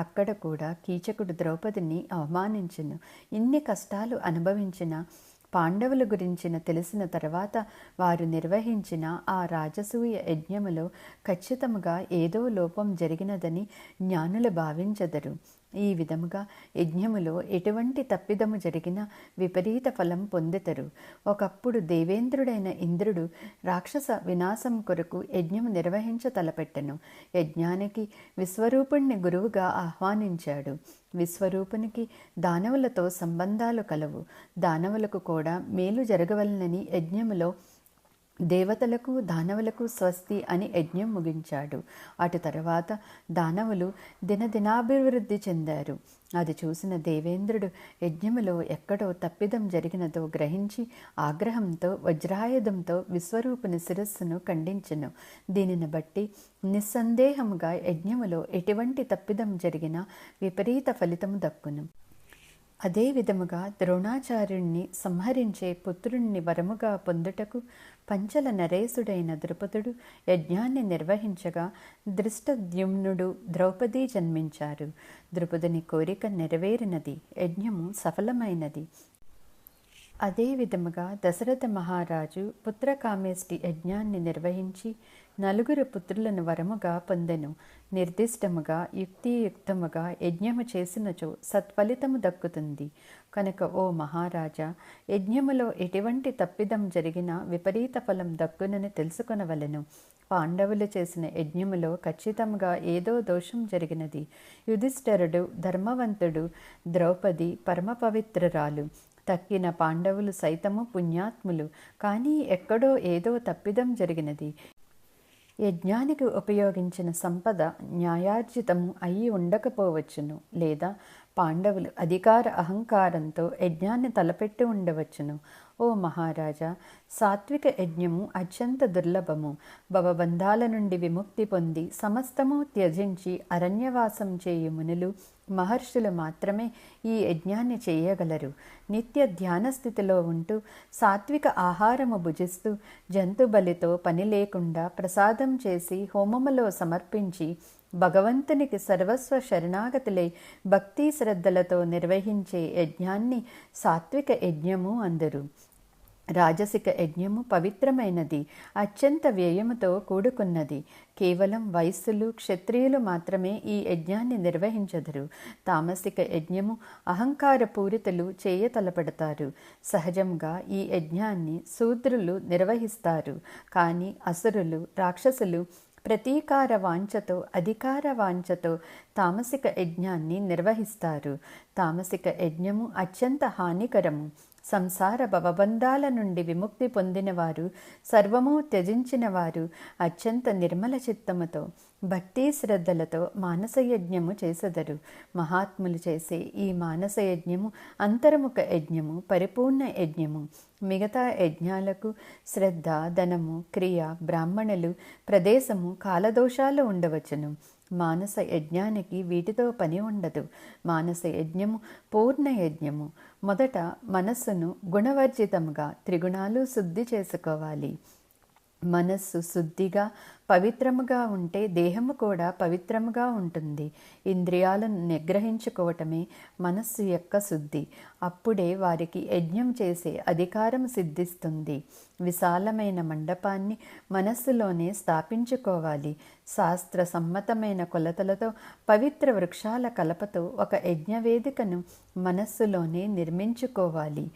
అక్కడ కూడా కీచకుడు ద్రౌపదిని అవమానించెను. ఇన్ని కష్టాలు అనుభవించిన పాండవుల గురించిన తెలిసిన తర్వాత వారు నిర్వహించిన ఆ రాజసూయ యజ్ఞములో ఖచ్చితముగా ఏదో లోపం జరిగినదని జ్ఞానులు భావించెదరు. ఈ విధముగా యజ్ఞములో ఎటువంటి తప్పిదము జరిగినా విపరీత ఫలం పొందెదరు. ఒకప్పుడు దేవేంద్రుడైన ఇంద్రుడు రాక్షస వినాశం కొరకు యజ్ఞము నిర్వహించ తలపెట్టెను. యజ్ఞానికి విశ్వరూపుణ్ణి గురువుగా ఆహ్వానించాడు. విశ్వరూపునికి దానవులతో సంబంధాలు కలవు. దానవులకు కూడా మేలు జరగవలనని యజ్ఞములో దేవతలకు దానవులకు స్వస్తి అని యజ్ఞం ముగించాడు. అటు తర్వాత దానవులు దినదినాభివృద్ధి చెందారు. అది చూసిన దేవేంద్రుడు యజ్ఞములో ఎక్కడో తప్పిదం జరిగినదో గ్రహించి ఆగ్రహంతో వజ్రాయుధంతో విశ్వరూపుని శిరస్సును ఖండించెను. దీనిని బట్టి నిస్సందేహముగా యజ్ఞములో ఎటువంటి తప్పిదం జరిగినా విపరీత ఫలితము దక్కును. అదే విధముగా ద్రోణాచార్యుణ్ణి సంహరించే పుత్రుణ్ణి వరముగా పొందుటకు పంచల నరేశుడైన ద్రుపదుడు యజ్ఞాన్ని నిర్వహించగా దృష్టద్యుమ్నుడు ద్రౌపది జన్మించారు. ద్రుపదుని కోరిక నెరవేరినది, యజ్ఞము సఫలమైనది. అదే విధముగా దశరథ మహారాజు పుత్రకామేష్టి యజ్ఞాన్ని నిర్వహించి 4 పుత్రులను వరముగా పొందెను. నిర్దిష్టముగా యుక్తియుక్తముగా యజ్ఞము చేసినచో సత్ఫలితము దక్కుతుంది. కనుక ఓ మహారాజా, యజ్ఞములో ఎటువంటి తప్పిదం జరిగినా విపరీత ఫలం దక్కునని తెలుసుకొనవలెను. పాండవులు చేసిన యజ్ఞములో ఖచ్చితంగా ఏదో దోషం జరిగినది. యుధిష్ఠిరుడు ధర్మవంతుడు, ద్రౌపది పరమ పవిత్రురాలు, తక్కిన పాండవులు సైతము పుణ్యాత్ములు. కానీ ఎక్కడో ఏదో తప్పిదం జరిగినది. యజ్ఞానికి ఉపయోగించిన సంపద న్యాయార్జితము అయి ఉండకపోవచ్చును, లేదా పాండవులు అధికార అహంకారంతో యజ్ఞాన్ని తలపెట్టి ఉండవచ్చును. ఓ మహారాజా, సాత్విక యజ్ఞము అత్యంత దుర్లభము. భవబంధాల నుండి విముక్తి పొంది సమస్తము త్యజించి అరణ్యవాసం చేయు మునులు, మహర్షులు మాత్రమే ఈ యజ్ఞాన్ని చేయగలరు. నిత్య ధ్యాన స్థితిలో ఉంటూ సాత్విక ఆహారము భుజిస్తూ జంతు బలితో పని లేకుండా ప్రసాదం చేసి హోమములో సమర్పించి భగవంతునికి సర్వస్వ శరణాగతులై భక్తి శ్రద్ధలతో నిర్వహించే యజ్ఞాన్ని సాత్విక యజ్ఞము అందరు. రాజసిక యజ్ఞము పవిత్రమైనది, అత్యంత వ్యయముతో కూడుకున్నది. కేవలం వైశ్యులు, క్షత్రియులు మాత్రమే ఈ యజ్ఞాన్ని నిర్వహించదురు. తామసిక యజ్ఞము అహంకారపూరితులు చేయతలపడతారు. సహజంగా ఈ యజ్ఞాన్ని శూద్రులు నిర్వహిస్తారు. కానీ అసురులు, రాక్షసులు ప్రతీకార వాంఛతో, అధికార వాంఛతో తామసిక యజ్ఞాన్ని నిర్వహిస్తారు. తామసిక యజ్ఞము అత్యంత హానికరము. సంసార భవబంధాల నుండి విముక్తి పొందినవారు, సర్వము త్యజించినవారు అత్యంత నిర్మల చిత్తముతో భక్తి శ్రద్ధలతో మానసయజ్ఞము చేసెదరు. మహాత్ములు చేసే ఈ మానసయజ్ఞము అంతర్ముఖ యజ్ఞము, పరిపూర్ణ యజ్ఞము. మిగతా యజ్ఞాలకు శ్రద్ధ, ధనము, క్రియ, బ్రాహ్మణులు, ప్రదేశము, కాలదోషాలు ఉండవచ్చును. మానస యజ్ఞానికి వీటితో పని ఉండదు. మానస యజ్ఞము పూర్ణ యజ్ఞము. మొదట మనస్సును గుణవర్జితముగా త్రిగుణాలు శుద్ధి చేసుకోవాలి. మనస్సు శుద్ధిగా పవిత్రముగా ఉంటే దేహము కూడా పవిత్రముగా ఉంటుంది. ఇంద్రియాలను నిగ్రహించుకోవటమే మనస్సు యొక్క శుద్ధి. అప్పుడే వారికి యజ్ఞం చేసే అధికారం సిద్ధిస్తుంది. విశాలమైన మండపాన్ని మనస్సులోనే స్థాపించుకోవాలి. శాస్త్ర సమ్మతమైన కొలతలతో పవిత్ర వృక్షాల కలపతో ఒక యజ్ఞవేదికను మనస్సులోనే నిర్మించుకోవాలి.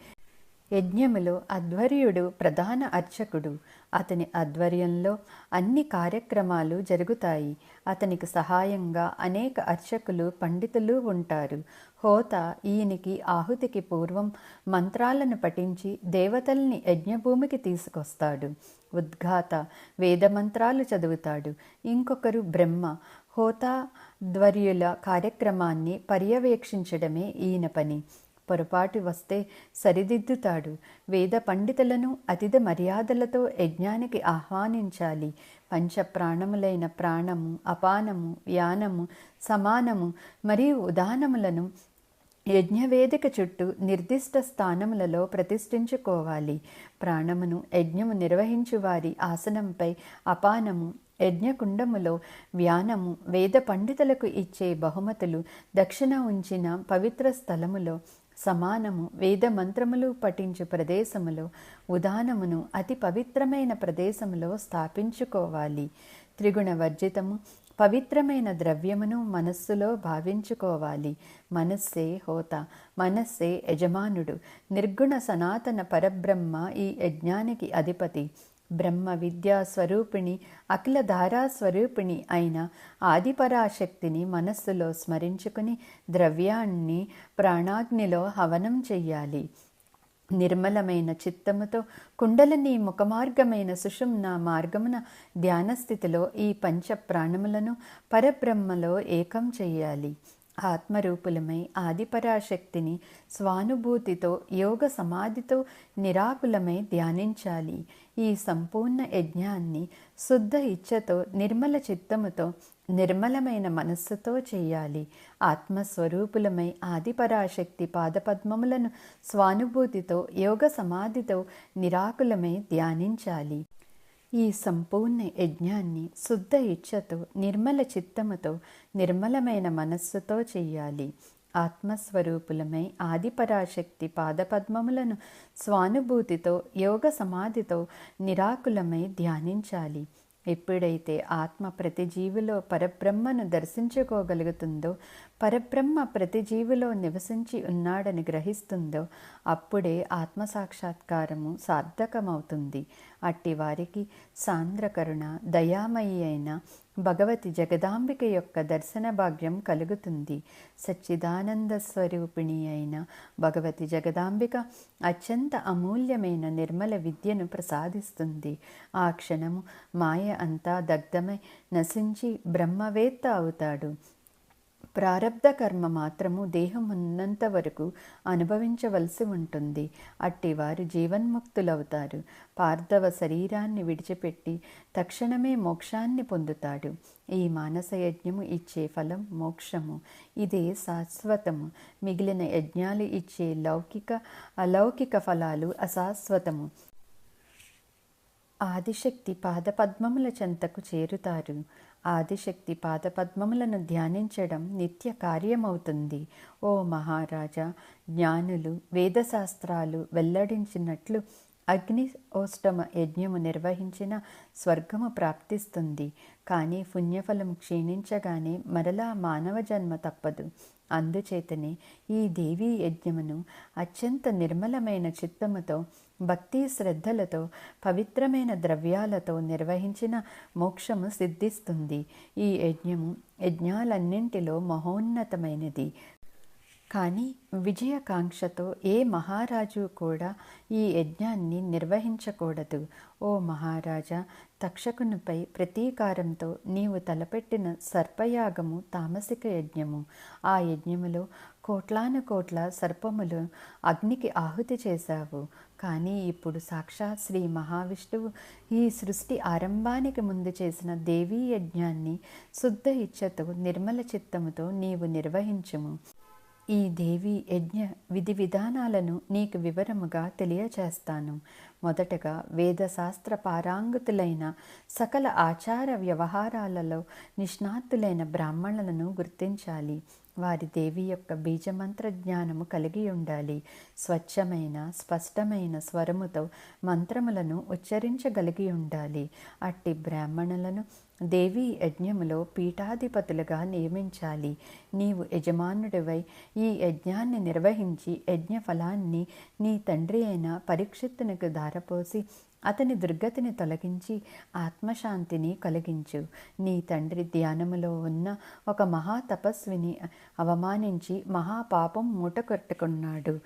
యజ్ఞములో అధ్వర్యుడు ప్రధాన అర్చకుడు. అతని ఆధ్వర్యంలో అన్ని కార్యక్రమాలు జరుగుతాయి. అతనికి సహాయంగా అనేక అర్చకులు, పండితులు ఉంటారు. హోత ఈయనికి ఆహుతికి పూర్వం మంత్రాలను పఠించి దేవతల్ని యజ్ఞభూమికి తీసుకొస్తాడు. ఉద్ఘాత వేదమంత్రాలు చదువుతాడు. ఇంకొకరు బ్రహ్మ. హోతాధ్వర్యుల కార్యక్రమాన్ని పర్యవేక్షించడమే ఈయన పని. పొరపాటు వస్తే సరిదిద్దుతాడు. వేద పండితులను అతిథి మర్యాదలతో యజ్ఞానికి ఆహ్వానించాలి. పంచప్రాణములైన ప్రాణము, అపానము, వ్యానము, సమానము మరియు ఉదానములను యజ్ఞవేదిక చుట్టూ నిర్దిష్ట స్థానములలో ప్రతిష్ఠించుకోవాలి. ప్రాణమును యజ్ఞము నిర్వహించువారి ఆసనంపై, అపానము యజ్ఞకుండములో, వ్యానము వేద పండితులకు ఇచ్చే బహుమతులు దక్షిణ ఉంచిన పవిత్ర స్థలములో, సమానము వేద మంత్రములు పఠించు ప్రదేశములో, ఉదానమును అతి పవిత్రమైన ప్రదేశములో స్థాపించుకోవాలి. త్రిగుణ వర్జితము పవిత్రమైన ద్రవ్యమును మనస్సులో భావించుకోవాలి. మనస్సే హోత, మనస్సే యజమానుడు. నిర్గుణ సనాతన పరబ్రహ్మ ఈ యజ్ఞానికి అధిపతి. బ్రహ్మ విద్యా స్వరూపిణి, అఖిల ధారా స్వరూపిణి అయిన ఆదిపరాశక్తిని మనస్సులో స్మరించుకుని ద్రవ్యాన్ని ప్రాణాగ్నిలో హవనం చెయ్యాలి. నిర్మలమైన చిత్తముతో కుండలిని ముఖమార్గమైన సుషుమ్న మార్గమున ధ్యానస్థితిలో ఈ పంచ ప్రాణములను పరబ్రహ్మలో ఏకం చెయ్యాలి. ఆత్మరూపులమై ఆదిపరాశక్తిని స్వానుభూతితో యోగ సమాధితో నిరాకులమై ధ్యానించాలి. ఈ సంపూర్ణ యజ్ఞాన్ని శుద్ధ ఇచ్ఛతో నిర్మల చిత్తముతో నిర్మలమైన మనస్సుతో చేయాలి. ఆత్మస్వరూపులమై ఆదిపరాశక్తి పాదపద్మములను స్వానుభూతితో యోగ సమాధితో నిరాకులమై ధ్యానించాలి. ఈ సంపూర్ణ యజ్ఞాన్ని శుద్ధ ఇచ్ఛతో నిర్మల చిత్తముతో నిర్మలమైన మనస్సుతో చెయ్యాలి. ఆత్మస్వరూపులమై ఆదిపరాశక్తి పాదపద్మములను స్వానుభూతితో యోగ సమాధితో నిరాకులమై ధ్యానించాలి. ఎప్పుడైతే ఆత్మ ప్రతి జీవిలో పరబ్రహ్మను దర్శించుకోగలుగుతుందో, పరబ్రహ్మ ప్రతి జీవిలో నివసించి ఉన్నాడని గ్రహిస్తుందో, అప్పుడే ఆత్మసాక్షాత్కారము సార్థకమవుతుంది. అట్టి వారికి సాంద్రకరుణ దయామయి అయిన భగవతి జగదాంబిక యొక్క దర్శన భాగ్యం కలుగుతుంది. సచ్చిదానంద స్వరూపిణి అయిన భగవతి జగదాంబిక అత్యంత అమూల్యమైన నిర్మల విద్యను ప్రసాదిస్తుంది. ఆ క్షణము మాయ అంతా దగ్ధమై నశించి బ్రహ్మవేత్త అవుతాడు. ప్రారబ్ధ కర్మ మాత్రము దేహం ఉన్నంత వరకు అనుభవించవలసి ఉంటుంది. అట్టివారు జీవన్ముక్తులవుతారు. పార్థవ శరీరాన్ని విడిచిపెట్టి తక్షణమే మోక్షాన్ని పొందుతాడు. ఈ మానస యజ్ఞము ఇచ్చే ఫలం మోక్షము. ఇదే శాశ్వతము. మిగిలిన యజ్ఞాలు ఇచ్చే లౌకిక అలౌకిక ఫలాలు అశాశ్వతము. ఆదిశక్తి పాదపద్మముల చెంతకు చేరుతారు. ఆదిశక్తి పాదపద్మములను ధ్యానించడం నిత్య కార్యమవుతుంది. ఓ మహారాజా, జ్ఞానులు వేదశాస్త్రాలు వెల్లడించినట్లు అగ్ని ఓష్టమ యజ్ఞము నిర్వహించిన స్వర్గము ప్రాప్తిస్తుంది. కానీ పుణ్యఫలం క్షీణించగానే మరలా మానవ జన్మ తప్పదు. అందుచేతనే ఈ దేవీ యజ్ఞమును అత్యంత నిర్మలమైన చిత్తముతో భక్తి శ్రద్ధలతో పవిత్రమైన ద్రవ్యాలతో నిర్వహించిన మోక్షము సిద్ధిస్తుంది. ఈ యజ్ఞము యజ్ఞాలన్నింటిలో మహోన్నతమైనది. కానీ విజయకాంక్షతో ఏ మహారాజు కూడా ఈ యజ్ఞాన్ని నిర్వహించకూడదు. ఓ మహారాజా, తక్షకునిపై ప్రతీకారంతో నీవు తలపెట్టిన సర్పయాగము తామసిక యజ్ఞము. ఆ యజ్ఞములో కోట్లాను కోట్ల సర్పములు అగ్నికి ఆహుతి చేశావు. కానీ ఇప్పుడు సాక్షాత్ శ్రీ మహావిష్ణువు ఈ సృష్టి ఆరంభానికి ముందు చేసిన దేవీ యజ్ఞాన్ని శుద్ధ ఇచ్ఛతో నిర్మల చిత్తముతో నీవు నిర్వహించుము. ఈ దేవీ యజ్ఞ విధి విధానాలను నీకు వివరముగా తెలియచేస్తాను. మొదటగా వేదశాస్త్ర పారాంగుతులైన సకల ఆచార వ్యవహారాలలో నిష్ణాతులైన బ్రాహ్మణులను గుర్తించాలి. వారి దేవి యొక్క బీజమంత్ర జ్ఞానము కలిగి ఉండాలి. స్వచ్ఛమైన స్పష్టమైన స్వరముతో మంత్రములను ఉచ్చరించగలిగి ఉండాలి. అట్టి బ్రాహ్మణులను దేవీ యజ్ఞములో పీఠాధిపతులుగా నియమించాలి. నీవు యజమానుడివై ఈ యజ్ఞాన్ని నిర్వహించి యజ్ఞ ఫలాన్ని నీ తండ్రి అయిన పరీక్షిత్తునికి ధారపోసి అతని దుర్గతిని తొలగించి ఆత్మశాంతిని కలిగించు. నీ తండ్రి ధ్యానములో ఉన్న ఒక మహా తపస్విని అవమానించి మహాపాపం మూటకొట్టుకున్నాడు.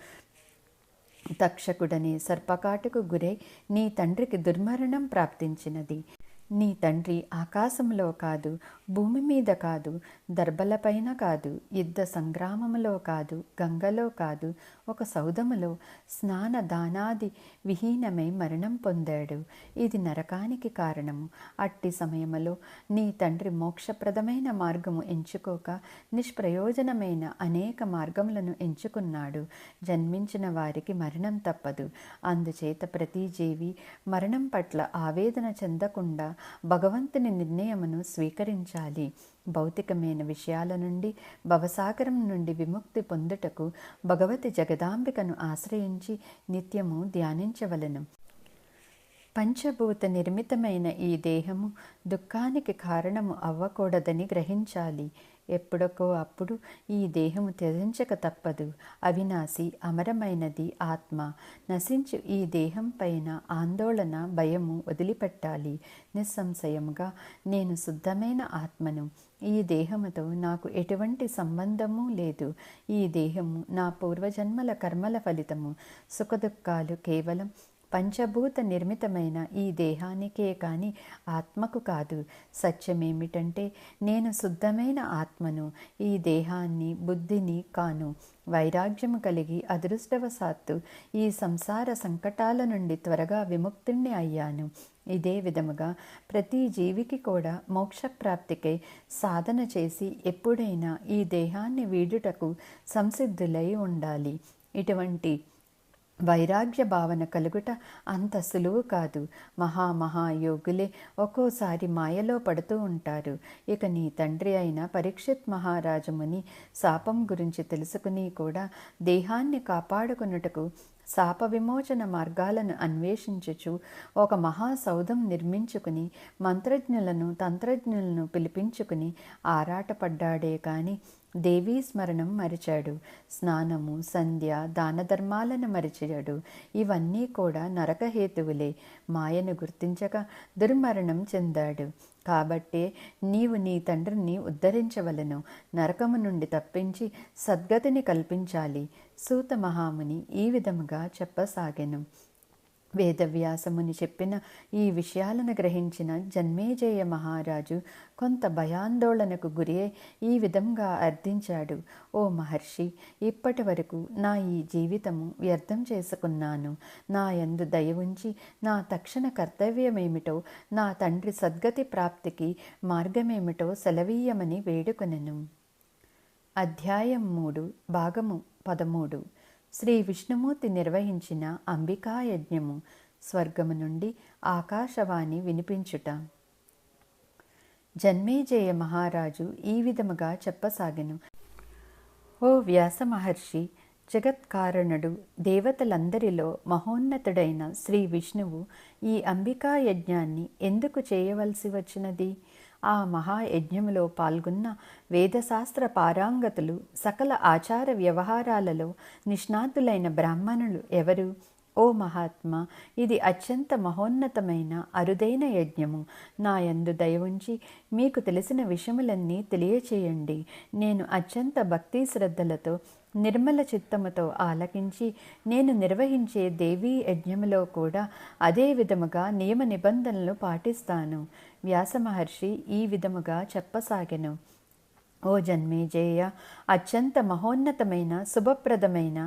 తక్షకుడనే సర్పకాటుకు గురై నీ తండ్రికి దుర్మరణం ప్రాప్తించినది. నీ తండ్రి ఆకాశంలో కాదు, భూమి మీద కాదు, దర్భలపైన కాదు, యుద్ధ సంగ్రామములో కాదు, గంగలో కాదు, ఒక సౌధములో స్నాన దానాది విహీనమై మరణం పొందాడు. ఇది నరకానికి కారణము. అట్టి సమయములో నీ తండ్రి మోక్షప్రదమైన మార్గము ఎంచుకోక నిష్ప్రయోజనమైన అనేక మార్గములను ఎంచుకున్నాడు. జన్మించిన వారికి మరణం తప్పదు. అందుచేత ప్రతి జీవి మరణం పట్ల ఆవేదన చెందకుండా భగవంతుని నిర్ణయమును స్వీకరించాలి. భౌతికమైన విషయాల నుండి భవసాగరం నుండి విముక్తి పొందుటకు భగవతి జగదాంబికను ఆశ్రయించి నిత్యము ధ్యానించవలెను. పంచభూత నిర్మితమైన ఈ దేహము దుఃఖానికి కారణము అవ్వకూడదని గ్రహించాలి. ఎప్పుడొకో అప్పుడు ఈ దేహము త్యజించక తప్పదు. అవినాశి అమరమైనది ఆత్మ. నశించు ఈ దేహం పైన ఆందోళన, భయము వదిలిపెట్టాలి. నిస్సంశయముగా నేను శుద్ధమైన ఆత్మను. ఈ దేహముతో నాకు ఎటువంటి సంబంధము లేదు. ఈ దేహము నా పూర్వజన్మల కర్మల ఫలితము. సుఖదుఖాలు కేవలం పంచభూత నిర్మితమైన ఈ దేహానికే కాని ఆత్మకు కాదు. సత్యమేమిటంటే నేను శుద్ధమైన ఆత్మను, ఈ దేహాన్ని, బుద్ధిని కాను. వైరాగ్యము కలిగి అదృష్టవశాత్తు ఈ సంసార సంకటాల నుండి త్వరగా విముక్తుణ్ణి అయ్యాను. ఇదే విధముగా ప్రతి జీవికి కూడా మోక్షప్రాప్తికై సాధన చేసి ఎప్పుడైనా ఈ దేహాన్ని వీడుటకు సంసిద్ధులై ఉండాలి. ఇటువంటి వైరాగ్య భావన కలుగుట అంత సులువు కాదు. మహాయోగులే ఒక్కోసారి మాయలో పడుతూ ఉంటారు. ఇక నీ తండ్రి అయిన పరీక్షిత్ మహారాజముని శాపం గురించి తెలుసుకుని కూడా దేహాన్ని కాపాడుకొనుటకు శాప విమోచన మార్గాలను అన్వేషించుచు ఒక మహాసౌధం నిర్మించుకుని మంత్రజ్ఞులను, తంత్రజ్ఞులను పిలిపించుకుని ఆరాటపడ్డాడే కాని దేవీ స్మరణం మరిచాడు. స్నానము, సంధ్య, దాన ధర్మాలను మరిచాడు. ఇవన్నీ కూడా నరకహేతువులే. మాయను గుర్తించక దుర్మరణం చెందాడు. కాబట్టే నీవు నీ తండ్రిని ఉద్ధరించవలను. నరకము నుండి తప్పించి సద్గతిని కల్పించాలి. సూత మహాముని ఈ విధముగా చెప్పసాగెను. వేదవ్యాసముని చెప్పిన ఈ విషయాలను గ్రహించిన జన్మేజయ మహారాజు కొంత భయాందోళనకు గురి ఈ విధంగా అర్థించాడు. ఓ మహర్షి, ఇప్పటి వరకు నా ఈ జీవితము వ్యర్థం చేసుకున్నాను. నా యందు దయ ఉంచి నా తక్షణ కర్తవ్యమేమిటో, నా తండ్రి సద్గతి ప్రాప్తికి మార్గమేమిటో సెలవీయమని వేడుకొనెను. అధ్యాయం 3 భాగము 13. శ్రీ విష్ణుమూర్తి నిర్వహించిన అంబికా యజ్ఞము. స్వర్గము నుండి ఆకాశవాణి వినిపించుట. జన్మేజయ మహారాజు ఈ విధముగా చెప్పసాగెను. ఓ వ్యాస మహర్షి, జగత్కారణుడు, దేవతలందరిలో మహోన్నతుడైన శ్రీ విష్ణువు ఈ అంబికా యజ్ఞాన్ని ఎందుకు చేయవలసి వచ్చినది? ఆ మహాయజ్ఞములో పాల్గొన్న వేదశాస్త్ర పారంగతులు, సకల ఆచార వ్యవహారాలలో నిష్ణాతులైన బ్రాహ్మణులు ఎవరు? ఓ మహాత్మా, ఇది అత్యంత మహోన్నతమైన అరుదైన యజ్ఞము. నా యందు దయ ఉంచి మీకు తెలిసిన విషయములన్నీ తెలియచేయండి. నేను అత్యంత భక్తి శ్రద్ధలతో నిర్మల చిత్తముతో ఆలకించి నేను నిర్వహించే దేవీ యజ్ఞములో కూడా అదే విధముగా నియమ నిబంధనలు పాటిస్తాను. వ్యాస మహర్షి ఈ విధముగా చెప్పసాగెను. ఓ జన్మేజయ, అత్యంత మహోన్నతమైన శుభప్రదమైన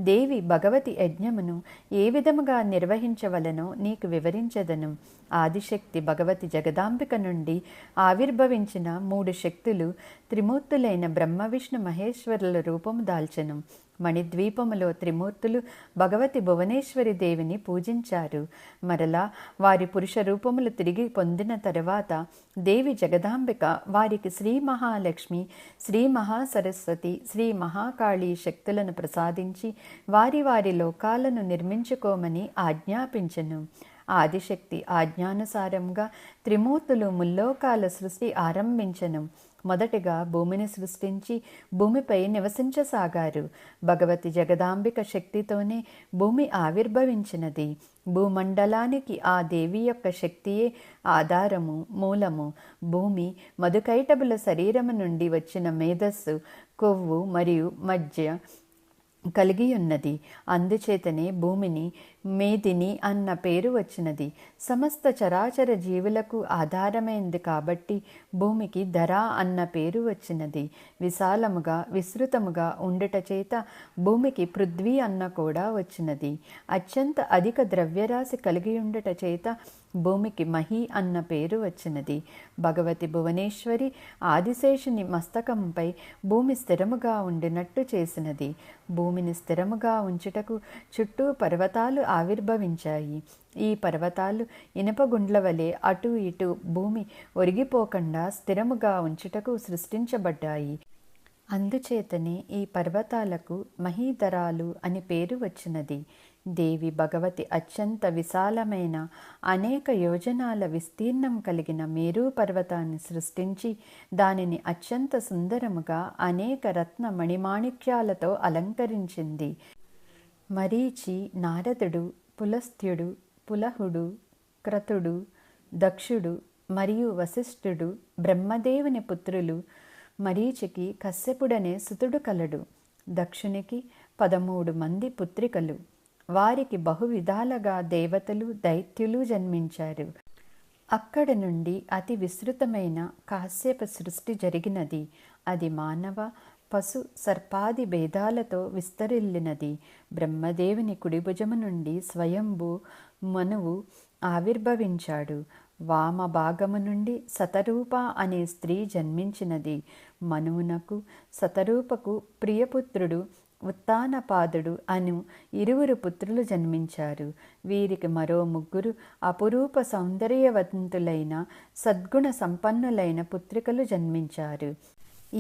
దేవి భగవతి యజ్ఞమును ఏ విధముగా నిర్వహించవలనో నీకు వివరించదను. ఆదిశక్తి భగవతి జగదాంబిక నుండి ఆవిర్భవించిన 3 శక్తులు త్రిమూర్తులైన బ్రహ్మ విష్ణు మహేశ్వరుల రూపము దాల్చెను. మణిద్వీపములో త్రిమూర్తులు భగవతి భువనేశ్వరి దేవిని పూజించారు. మరలా వారి పురుష రూపములు తిరిగి పొందిన తరువాత దేవి జగదాంబిక వారికి శ్రీ మహాలక్ష్మి, శ్రీ మహాసరస్వతి, శ్రీ మహాకాళీ శక్తులను ప్రసాదించి వారి వారి లోకాలను నిర్మించుకోమని ఆజ్ఞాపించెను. ఆదిశక్తి ఆజ్ఞానుసారంగా త్రిమూర్తులు ముల్లోకాల సృష్టి ఆరంభించెను. మొదటిగా భూమిని సృష్టించి భూమిపై నివసించసాగారు. భగవతి జగదాంబిక శక్తితోనే భూమి ఆవిర్భవించినది. భూమండలానికి ఆ దేవి యొక్క శక్తియే ఆధారము, మూలము. భూమి మధుకైటబుల శరీరము నుండి వచ్చిన మేధస్సు, కొవ్వు మరియు మధ్య కలిగి ఉన్నది. అందుచేతనే భూమిని మేదిని అన్న పేరు వచ్చినది. సమస్త చరాచర జీవులకు ఆధారమైంది కాబట్టి భూమికి ధర అన్న పేరు వచ్చినది. విశాలముగా విస్తృతముగా ఉండుట చేత భూమికి పృథ్వీ అన్న కూడా వచ్చినది. అత్యంత అధిక ద్రవ్యరాశి కలిగి ఉండుట చేత భూమికి మహి అన్న పేరు వచ్చినది. భగవతి భువనేశ్వరి ఆదిశేషుని మస్తకంపై భూమి స్థిరముగా ఉండినట్టు చేసినది. భూమిని స్థిరముగా ఉంచుటకు చుట్టూ పర్వతాలు ఆవిర్భవించాయి. ఈ పర్వతాలు ఇనుపగుండ్ల వలె అటు ఇటు భూమి ఒరిగిపోకుండా స్థిరముగా ఉంచుటకు సృష్టించబడ్డాయి. అందుచేతనే ఈ పర్వతాలకు మహీధరాలు అని పేరు వచ్చినది. దేవి భగవతి అత్యంత విశాలమైన అనేక యోజనాల విస్తీర్ణం కలిగిన మేరు పర్వతాన్ని సృష్టించి దానిని అత్యంత సుందరముగా అనేక రత్న మణిమాణిక్యాలతో అలంకరించింది. మరీచి, నారదుడు, పులస్త్యుడు, పులహుడు, క్రతుడు, దక్షుడు మరియు వశిష్ఠుడు బ్రహ్మదేవుని పుత్రులు. మరీచికి కశ్యపుడనే సుతుడు కలడు. దక్షునికి 13 మంది పుత్రికలు. వారికి బహువిధాలుగా దేవతలు, దైత్యులు జన్మించారు. అక్కడ నుండి అతి విస్తృతమైన కాశ్యప సృష్టి జరిగినది. అది మానవ, పశు, సర్పాది భేదాలతో విస్తరిల్లినది. బ్రహ్మదేవుని కుడిభుజము నుండి స్వయంభూ మనువు ఆవిర్భవించాడు. వామ భాగము నుండి శతరూప అనే స్త్రీ జన్మించినది. మనువునకు శతరూపకు ప్రియపుత్రుడు ఉత్తానపాదుడు అను 2 పుత్రులు జన్మించారు. వీరికి మరో 3 అపురూప సౌందర్యవంతులైన సద్గుణ సంపన్నులైన పుత్రికలు జన్మించారు.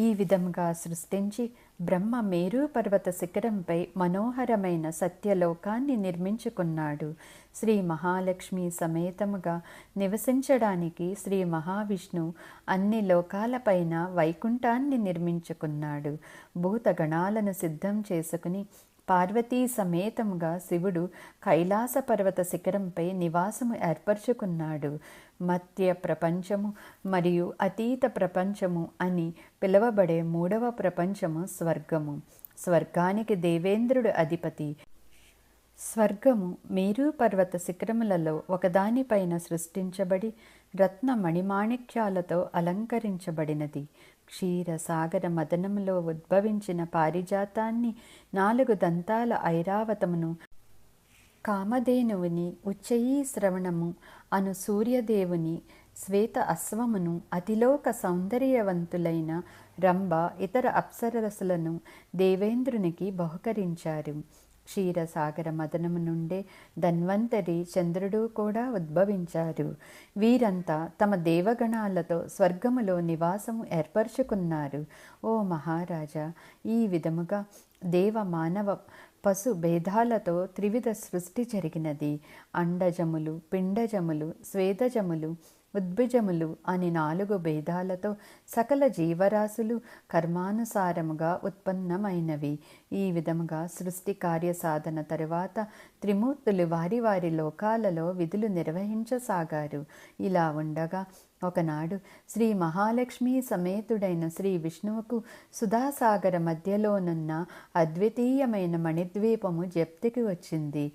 ఈ విధముగా సృష్టించి బ్రహ్మ మేరు పర్వత శిఖరంపై మనోహరమైన సత్యలోకాన్ని నిర్మించుకున్నాడు. శ్రీ మహాలక్ష్మి సమేతముగా నివసించడానికి శ్రీ మహావిష్ణువు అన్ని లోకాలపైన వైకుంఠాన్ని నిర్మించుకున్నాడు. భూతగణాలను సిద్ధం చేసుకుని పార్వతీ సమేతముగా శివుడు కైలాస పర్వత శిఖరంపై నివాసము ఏర్పరచుకున్నాడు. మధ్య ప్రపంచము మరియు అతీత ప్రపంచము అని పిలువబడే 3వ ప్రపంచము స్వర్గము. స్వర్గానికి దేవేంద్రుడు అధిపతి. స్వర్గము మేరు పర్వత శిఖరములలో ఒకదానిపైన సృష్టించబడి రత్న మణిమాణిక్యాలతో అలంకరించబడినది. క్షీరసాగర మదనములో ఉద్భవించిన పారిజాతాన్ని, 4 దంతాల ఐరావతమును, కామధేనువుని, ఉచ్చయీ శ్రవణము అను సూర్యదేవుని, శ్వేత అశ్వమును, అతిలోక సౌందర్యవంతులైన రంభ ఇతర అప్సరసలను దేవేంద్రునికి బహుకరించారు. క్షీరసాగర మదనము నుండే ధన్వంతరి, చంద్రుడు కూడా ఉద్భవించారు. వీరంతా తమ దేవగణాలతో స్వర్గములో నివాసము ఏర్పరచుకున్నారు. ఓ మహారాజా, ఈ విధముగా దేవ, మానవ, పశు భేదాలతో త్రివిధ సృష్టి జరిగినది. అండజములు, పిండజములు, స్వేదజములు, ఉద్భిజములు అని 4 భేదాలతో సకల జీవరాశులు కర్మానుసారముగా ఉత్పన్నమైనవి. ఈ విధముగా సృష్టి కార్యసాధన తరువాత త్రిమూర్తులు వారి వారి లోకాలలో విధులు నిర్వహించసాగారు. ఇలా ఉండగా ఒకనాడు శ్రీ మహాలక్ష్మి సమేతుడైన శ్రీ విష్ణువుకు సుధాసాగర మధ్యలోనున్న అద్వితీయమైన మణిద్వీపము జప్తికి వచ్చింది.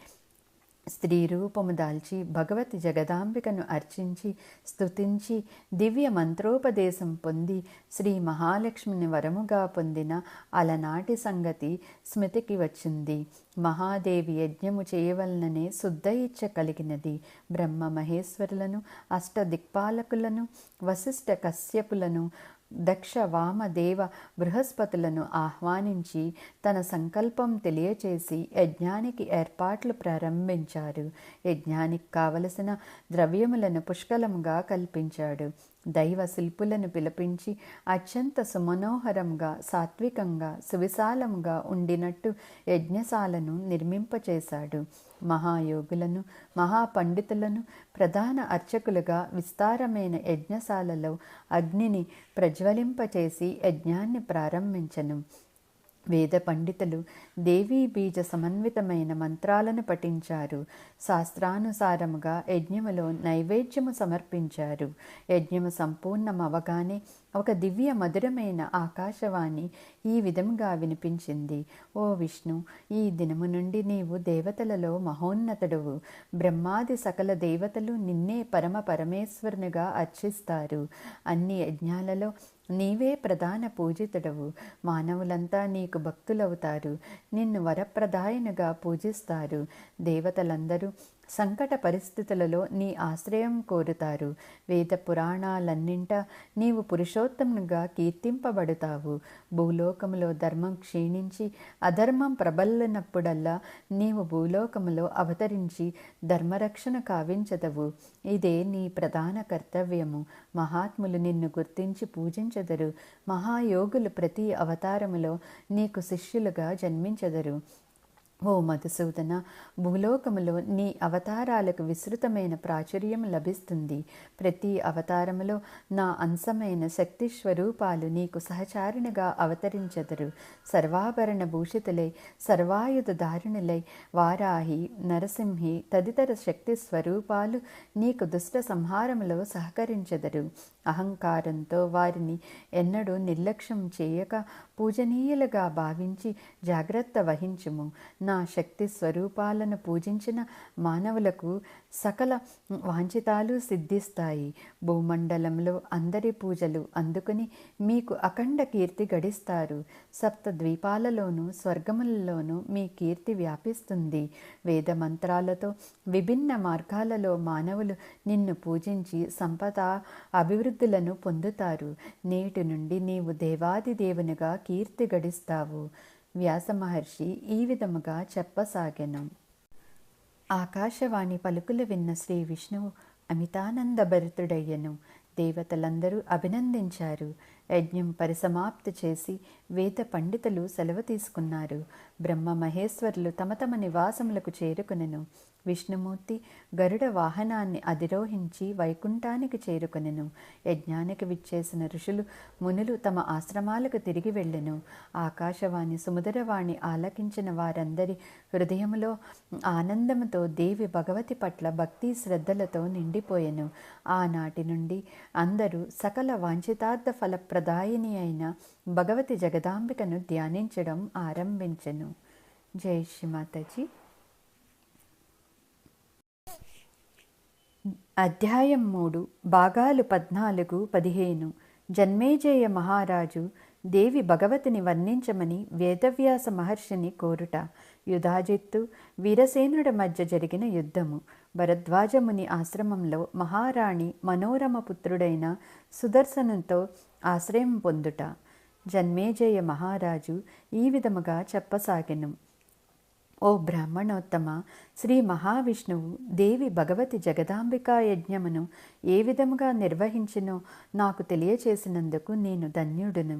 స్త్రీ రూపము దాల్చి భగవతి జగదాంబికను అర్చించి స్తుతించి దివ్య మంత్రోపదేశం పొంది శ్రీ మహాలక్ష్మిని వరముగా పొందిన అలనాటి సంగతి స్మృతికి వచ్చింది. మహాదేవి యజ్ఞము చేయవలననే శుద్ధ ఇచ్ఛ కలిగినది. బ్రహ్మ మహేశ్వరులను, అష్టదిక్పాలకులను, వశిష్ఠ కశ్యపులను, దక్ష, వామదేవ, బృహస్పతులను ఆహ్వానించి తన సంకల్పం తెలియచేసి యజ్ఞానికి ఏర్పాట్లు ప్రారంభించారు. యజ్ఞానికి కావలసిన ద్రవ్యములను పుష్కలముగా కల్పించాడు. దైవ శిల్పులను పిలిపించి అత్యంత సుమనోహరంగా, సాత్వికంగా, సువిశాలముగా ఉండినట్టు యజ్ఞశాలను నిర్మింపచేశాడు. మహాయోగులను, మహాపండితులను ప్రధాన అర్చకులుగా విస్తారమైన యజ్ఞశాలలో అగ్నిని ప్రజ్వలింపచేసి యజ్ఞాన్ని ప్రారంభించెను. వేద పండితులు దేవీ బీజ సమన్వితమైన మంత్రాలను పఠించారు. శాస్త్రానుసారముగా యజ్ఞములో నైవేద్యము సమర్పించారు. యజ్ఞము సంపూర్ణమవగానే ఒక దివ్య మధురమైన ఆకాశవాణి ఈ విధముగా వినిపించింది. ఓ విష్ణు, ఈ దినము నుండి నీవు దేవతలలో మహోన్నతుడువు. బ్రహ్మాది సకల దేవతలు నిన్నే పరమ పరమేశ్వరునిగా అర్చిస్తారు. అన్ని యజ్ఞాలలో నీవే ప్రధాన పూజితుడవు. మానవులంతా నీకు భక్తులవుతారు. నిన్ను వరప్రదాయనుగా పూజిస్తారు. దేవతలందరూ సంకట పరిస్థితులలో నీ ఆశ్రయం కోరుతారు. వేద పురాణాలన్నింట నీవు పురుషోత్తమునిగా కీర్తింపబడుతావు. భూలోకములో ధర్మం క్షీణించి అధర్మం ప్రబలినప్పుడల్లా నీవు భూలోకములో అవతరించి ధర్మరక్షణ కావించదవు. ఇదే నీ ప్రధాన కర్తవ్యము. మహాత్ములు నిన్ను గుర్తించి పూజించెదరు. మహాయోగులు ప్రతి అవతారములో నీకు శిష్యులుగా జన్మించెదరు. ఓ మధుసూదన, భూలోకములో నీ అవతారాలకు విస్తృతమైన ప్రాచుర్యం లభిస్తుంది. ప్రతి అవతారములో నా అంశమైన శక్తి స్వరూపాలు నీకు సహచారిణిగా అవతరించెదరు. సర్వాభరణ భూషితులై సర్వాయుధ ధారిణులై వారాహి, నరసింహి తదితర శక్తి స్వరూపాలు నీకు దుష్ట సంహారములో సహకరించెదరు. అహంకారంతో వారిని ఎన్నడూ నిర్లక్ష్యం చేయక పూజనీయులుగా భావించి జాగ్రత్త వహించుము. నా శక్తి స్వరూపాలను పూజించిన మానవులకు సకల వాంఛితాలు సిద్ధిస్తాయి. భూమండలంలో అందరి పూజలు అందుకుని మీకు అఖండ కీర్తి గడిస్తారు. సప్త ద్వీపాలలోనూ స్వర్గములలోనూ మీ కీర్తి వ్యాపిస్తుంది. వేద మంత్రాలతో విభిన్న మార్గాలలో మానవులు నిన్ను పూజించి సంపద అభివృద్ధులను పొందుతారు. నేటి నుండి నీవు దేవాది దేవునిగా కీర్తి గడిస్తావు. వ్యాస మహర్షి ఈ విధముగా చెప్పసాగెను. ఆకాశవాణి పలుకులు విన్న శ్రీ విష్ణువు అమితానందభరితుడయ్యను. దేవతలందరూ అభినందించారు. యజ్ఞం పరిసమాప్తి చేసి వేద పండితులు సెలవు తీసుకున్నారు. బ్రహ్మ మహేశ్వరులు తమ తమ నివాసములకు చేరుకొనెను. విష్ణుమూర్తి గరుడ వాహనాన్ని అధిరోహించి వైకుంఠానికి చేరుకొనెను. యజ్ఞానికి విచ్చేసిన ఋషులు మునులు తమ ఆశ్రమాలకు తిరిగి వెళ్ళెను. ఆకాశవాణి సుమధురవాణి ఆలకించిన వారందరి హృదయములో ఆనందముతో దేవి భగవతి పట్ల భక్తి శ్రద్ధలతో నిండిపోయెను. ఆనాటి నుండి అందరూ సకల వాంఛితార్థ ఫలప్రదాయిని అయిన భగవతి జగదాంబికను ధ్యానించడం ఆరంభించెను. జై శ్రీ మాతాజీ. అధ్యాయం 3 భాగాలు 14, 15. జన్మేజయ మహారాజు దేవి భగవతిని వర్ణించమని వేదవ్యాస మహర్షిని కోరుట. యుధాజిత్తు వీరసేనుడి మధ్య జరిగిన యుద్ధము. భరద్వాజముని ఆశ్రమంలో మహారాణి మనోరమ పుత్రుడైన సుదర్శనంతో ఆశ్రయం పొందుట. జన్మేజయ మహారాజు ఈ విధముగా చెప్పసాగెను. ఓ బ్రాహ్మణోత్తమ, శ్రీ మహావిష్ణువు దేవి భగవతి జగదాంబికా యజ్ఞమును ఏ విధముగా నిర్వహించినో నాకు తెలియచేసినందుకు నేను ధన్యుడును.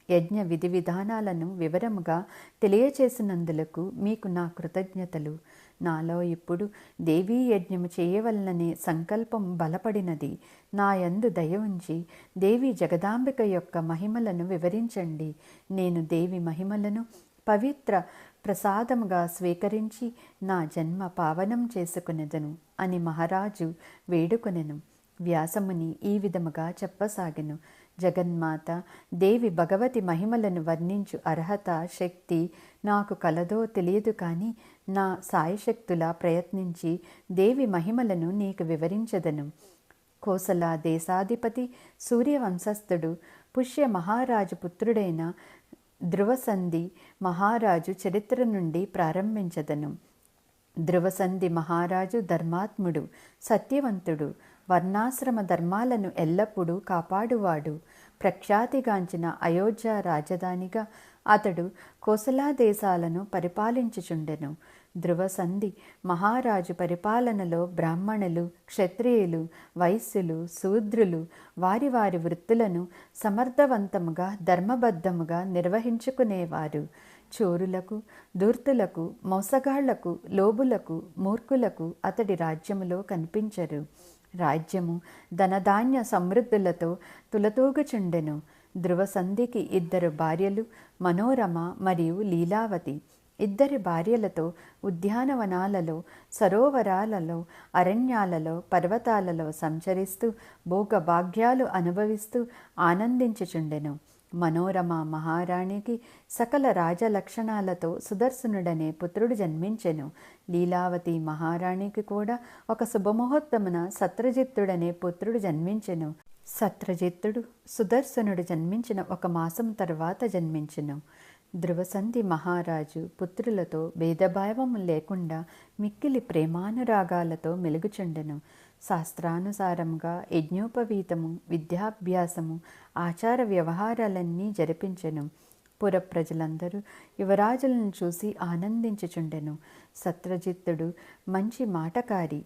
యజ్ఞ విధి విధానాలను వివరముగా తెలియచేసినందులకు మీకు నా కృతజ్ఞతలు. నాలో ఇప్పుడు దేవీ యజ్ఞము చేయవలననే సంకల్పం బలపడినది. నా యందు దయ ఉంచి దేవి జగదాంబిక యొక్క మహిమలను వివరించండి. నేను దేవి మహిమలను పవిత్ర ప్రసాదముగా స్వీకరించి నా జన్మ పావనం చేసుకునేదను అని మహారాజు వేడుకొనెను. వ్యాసముని ఈ విధముగా చెప్పసాగెను. జగన్మాత దేవి భగవతి మహిమలను వర్ణించు అర్హత, శక్తి నాకు కలదో తెలియదు, కానీ నా సాయశక్తులా ప్రయత్నించి దేవి మహిమలను నీకు వివరించదను. కోసల దేశాధిపతి సూర్యవంశస్థుడు పుష్య మహారాజు పుత్రుడైన ధ్రువసంధి మహారాజు చరిత్ర నుండి ప్రారంభించదను. ధ్రువసంధి మహారాజు ధర్మాత్ముడు, సత్యవంతుడు, వర్ణాశ్రమ ధర్మాలను ఎల్లప్పుడూ కాపాడువాడు. ప్రఖ్యాతిగాంచిన అయోధ్య రాజధానిగా అతడు కోసలా దేశాలను పరిపాలించుచుండెను. ధ్రువసంధి మహారాజు పరిపాలనలో బ్రాహ్మణులు, క్షత్రియులు, వైశ్యులు, శూద్రులు వారి వారి వృత్తులను సమర్థవంతముగా ధర్మబద్ధముగా నిర్వహించుకునేవారు. చోరులకు, ధూర్తులకు, మోసగాళ్లకు, లోబులకు, మూర్ఖులకు అతడి రాజ్యములో కనిపించరు. రాజ్యము ధనధాన్య సమృద్ధులతో తులతూగుచుండెను. ధ్రువసంధికి 2 భార్యలు, మనోరమ మరియు లీలావతి. 2 భార్యలతో ఉద్యానవనాలలో, సరోవరాలలో, అరణ్యాలలో, పర్వతాలలో సంచరిస్తూ భోగభాగ్యాలు అనుభవిస్తూ ఆనందించుచుండెను. మనోరమ మహారాణికి సకల రాజలక్షణాలతో సుదర్శనుడనే పుత్రుడు జన్మించెను. లీలావతి మహారాణికి కూడా ఒక శుభముహూర్తమున సత్రజిత్తుడనే పుత్రుడు జన్మించెను. సత్రజిత్తుడు సుదర్శనుడు జన్మించిన 1 మాసం తరువాత జన్మించెను. ధ్రువసంధి మహారాజు పుత్రులతో భేదభావము లేకుండా మిక్కిలి ప్రేమానురాగాలతో మెలుగుచుండెను. శాస్త్రానుసారంగా యజ్ఞోపవీతము, విద్యాభ్యాసము, ఆచార వ్యవహారాలన్నీ జరిపించెను. పుర ప్రజలందరూ యువరాజులను చూసి ఆనందించుచుండెను. సత్రజిత్తుడు మంచి మాటకారి.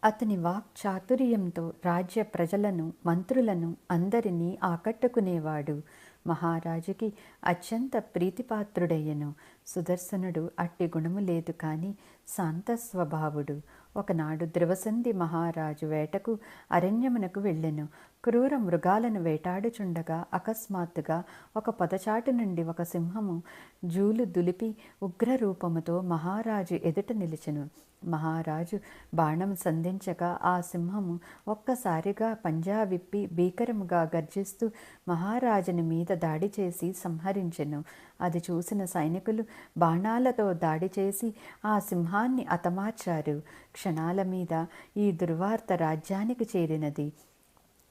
అతని వాక్చాతుర్యంతో రాజ్య ప్రజలను, మంత్రులను అందరినీ ఆకట్టుకునేవాడు. మహారాజుకి అత్యంత ప్రీతిపాత్రుడయ్యను. సుదర్శనుడు అట్టి గుణము లేదు కానీ శాంత స్వభావుడు. ఒకనాడు ధ్రువసంధి మహారాజు వేటకు అరణ్యమునకు వెళ్ళెను. క్రూర మృగాలను వేటాడుచుండగా అకస్మాత్తుగా ఒక పొదచాటు నుండి ఒక సింహము జూలు దులిపి ఉగ్రరూపముతో మహారాజు ఎదుట నిలిచెను. మహారాజు బాణం సంధించగా ఆ సింహము ఒక్కసారిగా పంజా విప్పి భీకరముగా గర్జిస్తూ మహారాజుని మీద దాడి చేసి సంహరించెను. అది చూసిన సైనికులు బాణాలతో దాడి చేసి ఆ సింహాన్ని హతమార్చారు. క్షణాల మీద ఈ దుర్వార్త రాజ్యానికి చేరినది.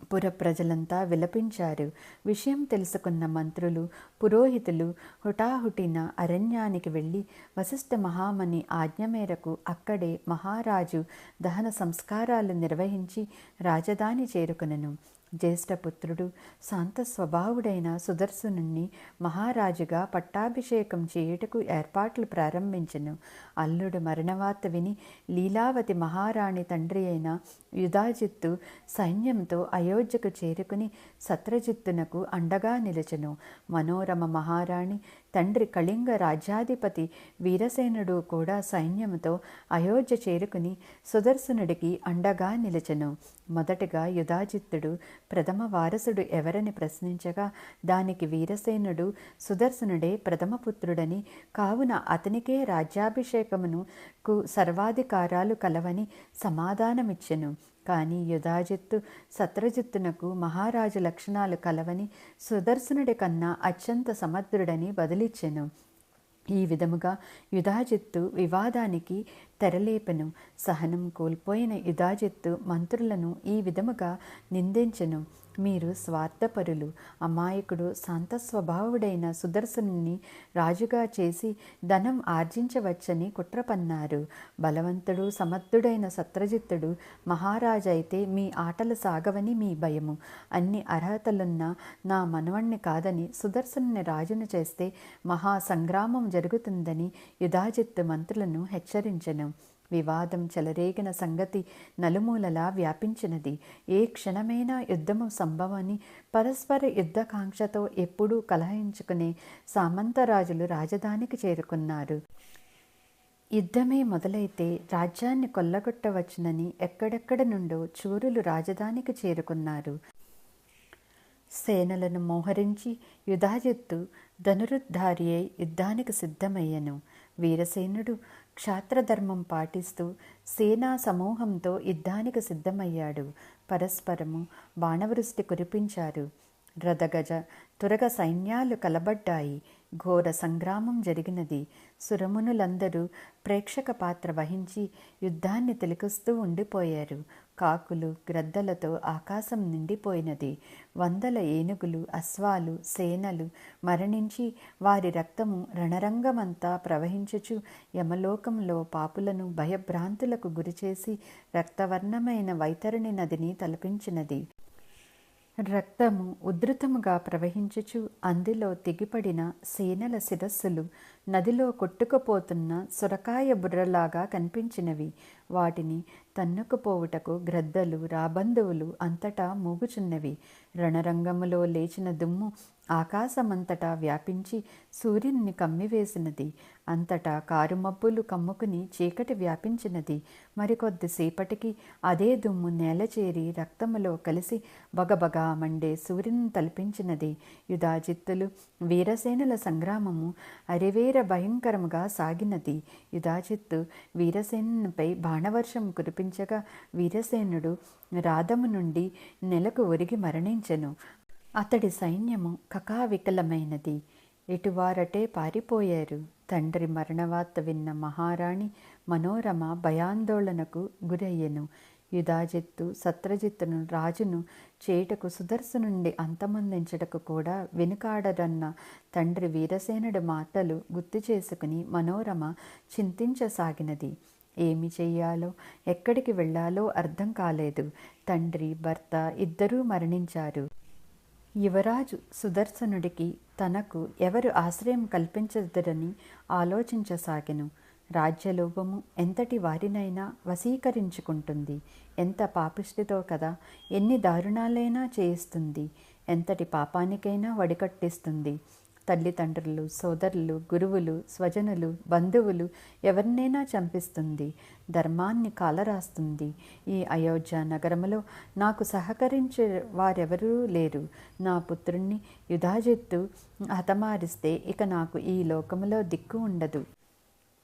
పుర ప్రజలంతా విలపించారు. విషయం తెలుసుకున్న మంత్రులు, పురోహితులు హుటాహుటిన అరణ్యానికి వెళ్ళి వశిష్ఠ మహాముని ఆజ్ఞ మేరకు అక్కడే మహారాజు దహన సంస్కారాలు నిర్వహించి రాజధాని చేరుకొనెను. జ్యేష్ఠపుత్రుడు శాంత స్వభావుడైన సుదర్శనుణ్ణి మహారాజుగా పట్టాభిషేకం చేయుటకు ఏర్పాట్లు ప్రారంభించెను. అల్లుడు మరణవార్త విని లీలావతి మహారాణి తండ్రి అయిన యుధాజిత్తు సైన్యంతో అయోధ్యకు చేరుకుని సత్రజిత్తునకు అండగా నిలిచెను. మనోరమ మహారాణి తండ్రి కళింగ రాజ్యాధిపతి వీరసేనుడు కూడా సైన్యంతో అయోధ్య చేరుకుని సుదర్శనుడికి అండగా నిలిచెను. మొదటగా యుధాజిత్తుడు ప్రథమ వారసుడు ఎవరని ప్రశ్నించగా దానికి వీరసేనుడు సుదర్శనుడే ప్రథమ పుత్రుడని, కావున అతనికే రాజ్యాభిషేకమునకు సర్వాధికారాలు కలవని సమాధానమిచ్చెను. కానీ యుధాజిత్తు సత్రజిత్తునకు మహారాజు లక్షణాలు కలవని, సుదర్శనుడి కన్నా అత్యంత సమర్థుడని బదులిచ్చెను. ఈ విధముగా యుధాజిత్తు వివాదానికి తెరలేపెను. సహనం కోల్పోయిన యుధాజిత్తు మంత్రులను ఈ విధముగా నిందించెను. మీరు స్వార్థపరులు, అమాయకుడు, శాంతస్వభావుడైన సుదర్శనుని రాజుగా చేసి ధనం ఆర్జించవచ్చని కుట్ర పన్నారు. బలవంతుడు, సమర్థుడైన సత్రజిత్తుడు మహారాజైతే మీ ఆటలు సాగవని మీ భయము. అన్ని అర్హతలున్న నా మనవణ్ణి కాదని సుదర్శనుని రాజును చేస్తే మహాసంగ్రామం జరుగుతుందని యుధాజిత్తు మంత్రులను హెచ్చరించెను. వివాదం చెలరేగిన సంగతి నలుమూలలా వ్యాపించినది. ఏ క్షణమైనా యుద్ధము సంభవని పరస్పర యుద్ధకాంక్షతో ఎప్పుడూ కలహించుకునే సామంతరాజులు రాజధానికి చేరుకున్నారు. యుద్ధమే మొదలైతే రాజ్యాన్ని కొల్లగొట్టవచ్చునని ఎక్కడెక్కడ నుండో చూరులు రాజధానికి చేరుకున్నారు. సేనలను మోహరించి యుధాజిత్తు ధనురుద్ధారి అయి యుద్ధానికి సిద్ధమయ్యను. వీరసేనుడు క్షాత్రధర్మం పాటిస్తూ సేనా సమూహంతో యుద్ధానికి సిద్ధమయ్యాడు. పరస్పరము బాణవృష్టి కురిపించారు. రథగజ తురగ సైన్యాలు కలబడ్డాయి. ఘోర సంగ్రామం జరిగినది. సురమునులందరూ ప్రేక్షక పాత్ర వహించి యుద్ధాన్ని తిలకిస్తూ ఉండిపోయారు. కాకులు, గ్రద్దలతో ఆకాశం నిండిపోయినది. వందల ఏనుగులు, అశ్వాలు, సేనలు మరణించి వారి రక్తము రణరంగమంతా ప్రవహించుచు యమలోకంలో పాపులను భయభ్రాంతులకు గురిచేసి రక్తవర్ణమైన వైతరణి నదిని తలపించినది. రక్తము ఉధృతముగా ప్రవహించుచు అందులో తెగిపడిన సేనల శిరస్సులు నదిలో కొట్టుకుపోతున్న సొరకాయ బుర్రలాగా కనిపించినవి. వాటిని తన్నుకుపోవుటకు గ్రద్దలు, రాబందువులు అంతటా మూగుచున్నవి. రణరంగములో లేచిన దుమ్ము ఆకాశమంతటా వ్యాపించి సూర్యుని కమ్మివేసినది. అంతటా కారుమబ్బులు కమ్ముకుని చీకటి వ్యాపించినది. మరికొద్దిసేపటికి అదే దుమ్ము నేలచేరి రక్తములో కలిసి బగబగా మండే సూర్యుని తలపించినది. యుధాజిత్తులు వీరసేనుల సంగ్రామము అరివేర భయంకరముగా సాగినది. యుధాజిత్తు వీరసేనునిపై బాణవర్షం కురిపించగా వీరసేనుడు రాధము నుండి నెలకు ఒరిగి మరణించెను. అతడి సైన్యము కకావికలమైనది. ఎటువారటే పారిపోయారు. తండ్రి మరణవార్త విన్న మహారాణి మనోరమ భయాందోళనకు గురయ్యెను. యుధాజిత్తు సత్రజిత్తును రాజును చేటకు సుదర్శనుండి అంతమొందించుటకు కూడా వెనుకాడరన్న తండ్రి వీరసేనుడి మాటలు గుర్తు చేసుకుని మనోరమ చింతించసాగినది. ఏమి చెయ్యాలో, ఎక్కడికి వెళ్ళాలో అర్థం కాలేదు. తండ్రి, భర్త ఇద్దరూ మరణించారు. యువరాజు సుదర్శనుడికి తనకు ఎవరు ఆశ్రయం కల్పించదురని ఆలోచించసాగెను. రాజ్యలోభము ఎంతటి వారినైనా వశీకరించుకుంటుంది. ఎంత పాపిష్టితో కదా, ఎన్ని దారుణాలైనా చేయిస్తుంది. ఎంతటి పాపానికైనా వడికట్టిస్తుంది. తల్లిదండ్రులు, సోదరులు, గురువులు, స్వజనులు, బంధువులు ఎవరినైనా చంపిస్తుంది. ధర్మాన్ని కాలరాస్తుంది. ఈ అయోధ్య నగరములో నాకు సహకరించే వారెవరూ లేరు. నా పుత్రుణ్ణి యుధాజిత్తు హతమారిస్తే ఇక నాకు ఈ లోకములో దిక్కు ఉండదు.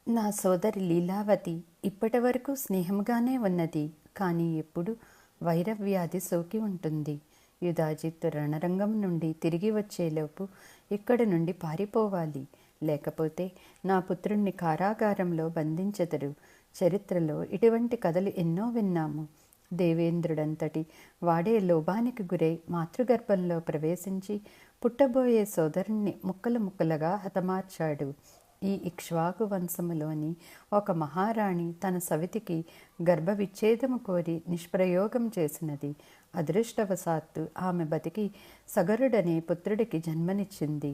నా సోదరి లీలావతి ఇప్పటి వరకు స్నేహంగానే ఉన్నది. కానీ ఎప్పుడు వైరవ్యాధి సోకి ఉంటుంది. యుధాజిత్తు రణరంగం నుండి తిరిగి వచ్చేలోపు ఇక్కడి నుండి పారిపోవాలి. లేకపోతే నా పుత్రుణ్ణి కారాగారంలో బంధించెదరు. చరిత్రలో ఇటువంటి కథలు ఎన్నో విన్నాము. దేవేంద్రుడంతటి వాడే లోభానికి గురై మాతృగర్భంలో ప్రవేశించి పుట్టబోయే సోదరుణ్ణి ముక్కలు ముక్కలుగా హతమార్చాడు. ఈ ఇక్ష్వాకు వంశములోని ఒక మహారాణి తన సవితికి గర్భవిచ్ఛేదము కోరి నిష్ప్రయోగం చేసినది. అదృష్టవశాత్తు ఆమె బతికి సగరుడనే పుత్రుడికి జన్మనిచ్చింది.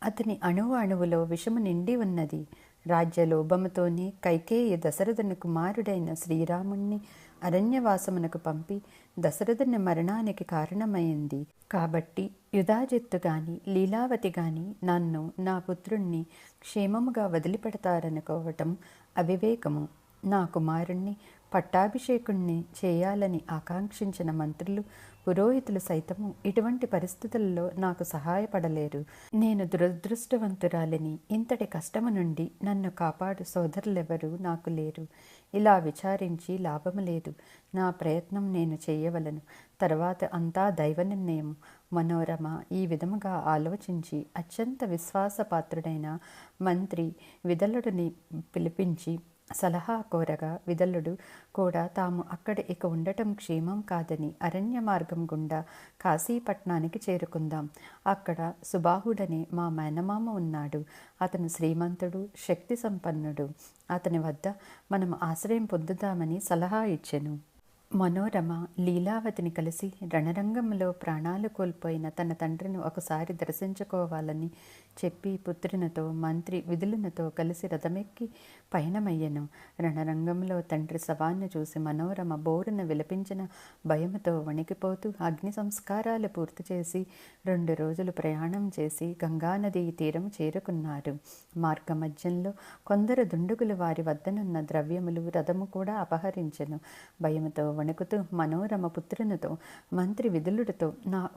అతని అణువులో విషము నిండి ఉన్నది. రాజ్యలోభముతోనే కైకేయి దశరథుని కుమారుడైన శ్రీరాముణ్ణి అరణ్యవాసమునకు పంపి దశరథుని మరణానికి కారణమైంది. కాబట్టి యుధాజిత్తు గాని లీలావతి గాని నన్ను, నా పుత్రుణ్ణి క్షేమముగా వదిలిపెడతారనుకోవటం అవివేకము. నా కుమారుణ్ణి పట్టాభిషేకుణ్ణి చేయాలని ఆకాంక్షించిన మంత్రులు, పురోహితులు సైతము ఇటువంటి పరిస్థితుల్లో నాకు సహాయపడలేరు. నేను దురదృష్టవంతురాలిని. ఇంతటి కష్టము నుండి నన్ను కాపాడు సోదరులెవరూ నాకు లేరు. ఇలా విచారించి లాభము లేదు. నా ప్రయత్నం నేను చేయవలను. తర్వాత అంతా దైవ నిర్ణయం. మనోరమ ఈ విధముగా ఆలోచించి అత్యంత విశ్వాసపాత్రుడైన మంత్రి విదలుడిని పిలిపించి సలహా కోరగా, విదలుడు కూడా తాము అక్కడ ఇక ఉండటం క్షేమం కాదని అరణ్య మార్గం గుండా కాశీపట్నానికి చేరుకుందాం. అక్కడ సుబాహుడనే మా మేనమామ ఉన్నాడు. అతను శ్రీమంతుడు, శక్తి సంపన్నుడు. అతని వద్ద మనం ఆశ్రయం పొందుదామని సలహా ఇచ్చెను. మనోరమ లీలావతిని కలిసి రణరంగంలో ప్రాణాలు కోల్పోయిన తన తండ్రిని ఒకసారి దర్శించుకోవాలని చెప్పి పుత్రునితో, మంత్రి విధులతో కలిసి రథమెక్కి పయనమయ్యను. రణరంగంలో తండ్రి శవాన్ని చూసి మనోరమ బోరున విలపించిన భయముతో వణికిపోతూ అగ్ని సంస్కారాలు పూర్తి చేసి 2 రోజులు ప్రయాణం చేసి గంగానదీ తీరం చేరుకున్నారు. మార్గమధ్యంలో కొందరు దుండుగులు వారి వద్దనున్న ద్రవ్యములు, రథము కూడా అపహరించెను. భయముతో వణుకుతూ మనోరమ పుత్రునితో, మంత్రి విదులుడితో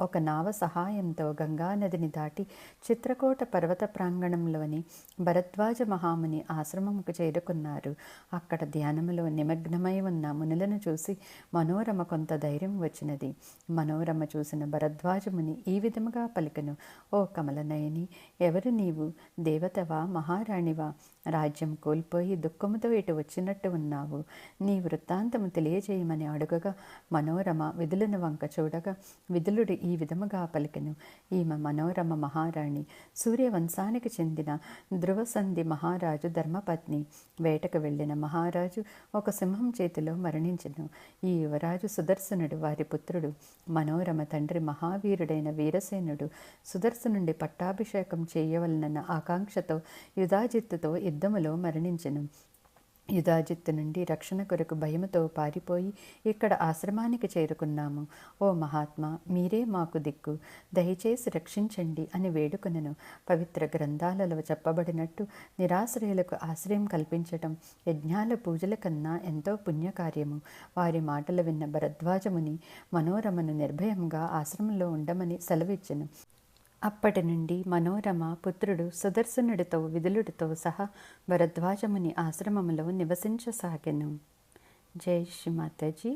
ఒక నావ సహాయంతో గంగానదిని దాటి చిత్రకూట పర్వత ప్రాంగణంలోని భరద్వాజ మహాముని ఆశ్రమముకు చేరుకున్నారు. అక్కడ ధ్యానములో నిమగ్నమై ఉన్న మునులను చూసి మనోరమ కొంత ధైర్యం వచ్చినది. మనోరమ చూసిన భరద్వాజముని ఈ విధముగా పలికెను: ఓ కమలనయని, ఎవరు నీవు? దేవతవా, మహారాణివా? రాజ్యం కోల్పోయి దుఃఖముతో ఇటు వచ్చినట్టు ఉన్నావు. నీ వృత్తాంతము తెలియజేయమని అడుగగా మనోరమ విధులను వంక చూడగా విధులుడు ఈ విధముగా పలికెను: ఈమె మనోరమ మహారాణి, సూర్యవంశానికి చెందిన ధ్రువసంధి మహారాజు ధర్మపత్ని. వేటకు వెళ్ళిన మహారాజు ఒక సింహం చేతిలో మరణించెను. ఈ యువరాజు సుదర్శనుడు వారి పుత్రుడు. మనోరమ తండ్రి మహావీరుడైన వీరసేనుడు సుదర్శనుడి పట్టాభిషేకం చేయవలనన్న ఆకాంక్షతో యుధాజిత్తుతో యుద్ధములో మరణించెను. యుధాజిత్తు నుండి రక్షణ కొరకు భయముతో పారిపోయి ఇక్కడ ఆశ్రమానికి చేరుకున్నాము. ఓ మహాత్మా, మీరే మాకు దిక్కు, దయచేసి రక్షించండి అని వేడుకొనెను. పవిత్ర గ్రంథాలలో చెప్పబడినట్టు నిరాశ్రయులకు ఆశ్రయం కల్పించటం యజ్ఞాల పూజల కన్నా ఎంతో పుణ్యకార్యము. వారి మాటలు విన్న భరద్వాజముని మనోరమను నిర్భయంగా ఆశ్రమంలో ఉండమని సెలవిచ్చెను. అప్పటి నుండి మనోరమ పుత్రుడు సుదర్శనుడితో, విదులుడితో సహా భరద్వాజముని ఆశ్రమములో నివసించసాగెను. జై శ్రీ మాతాజీ.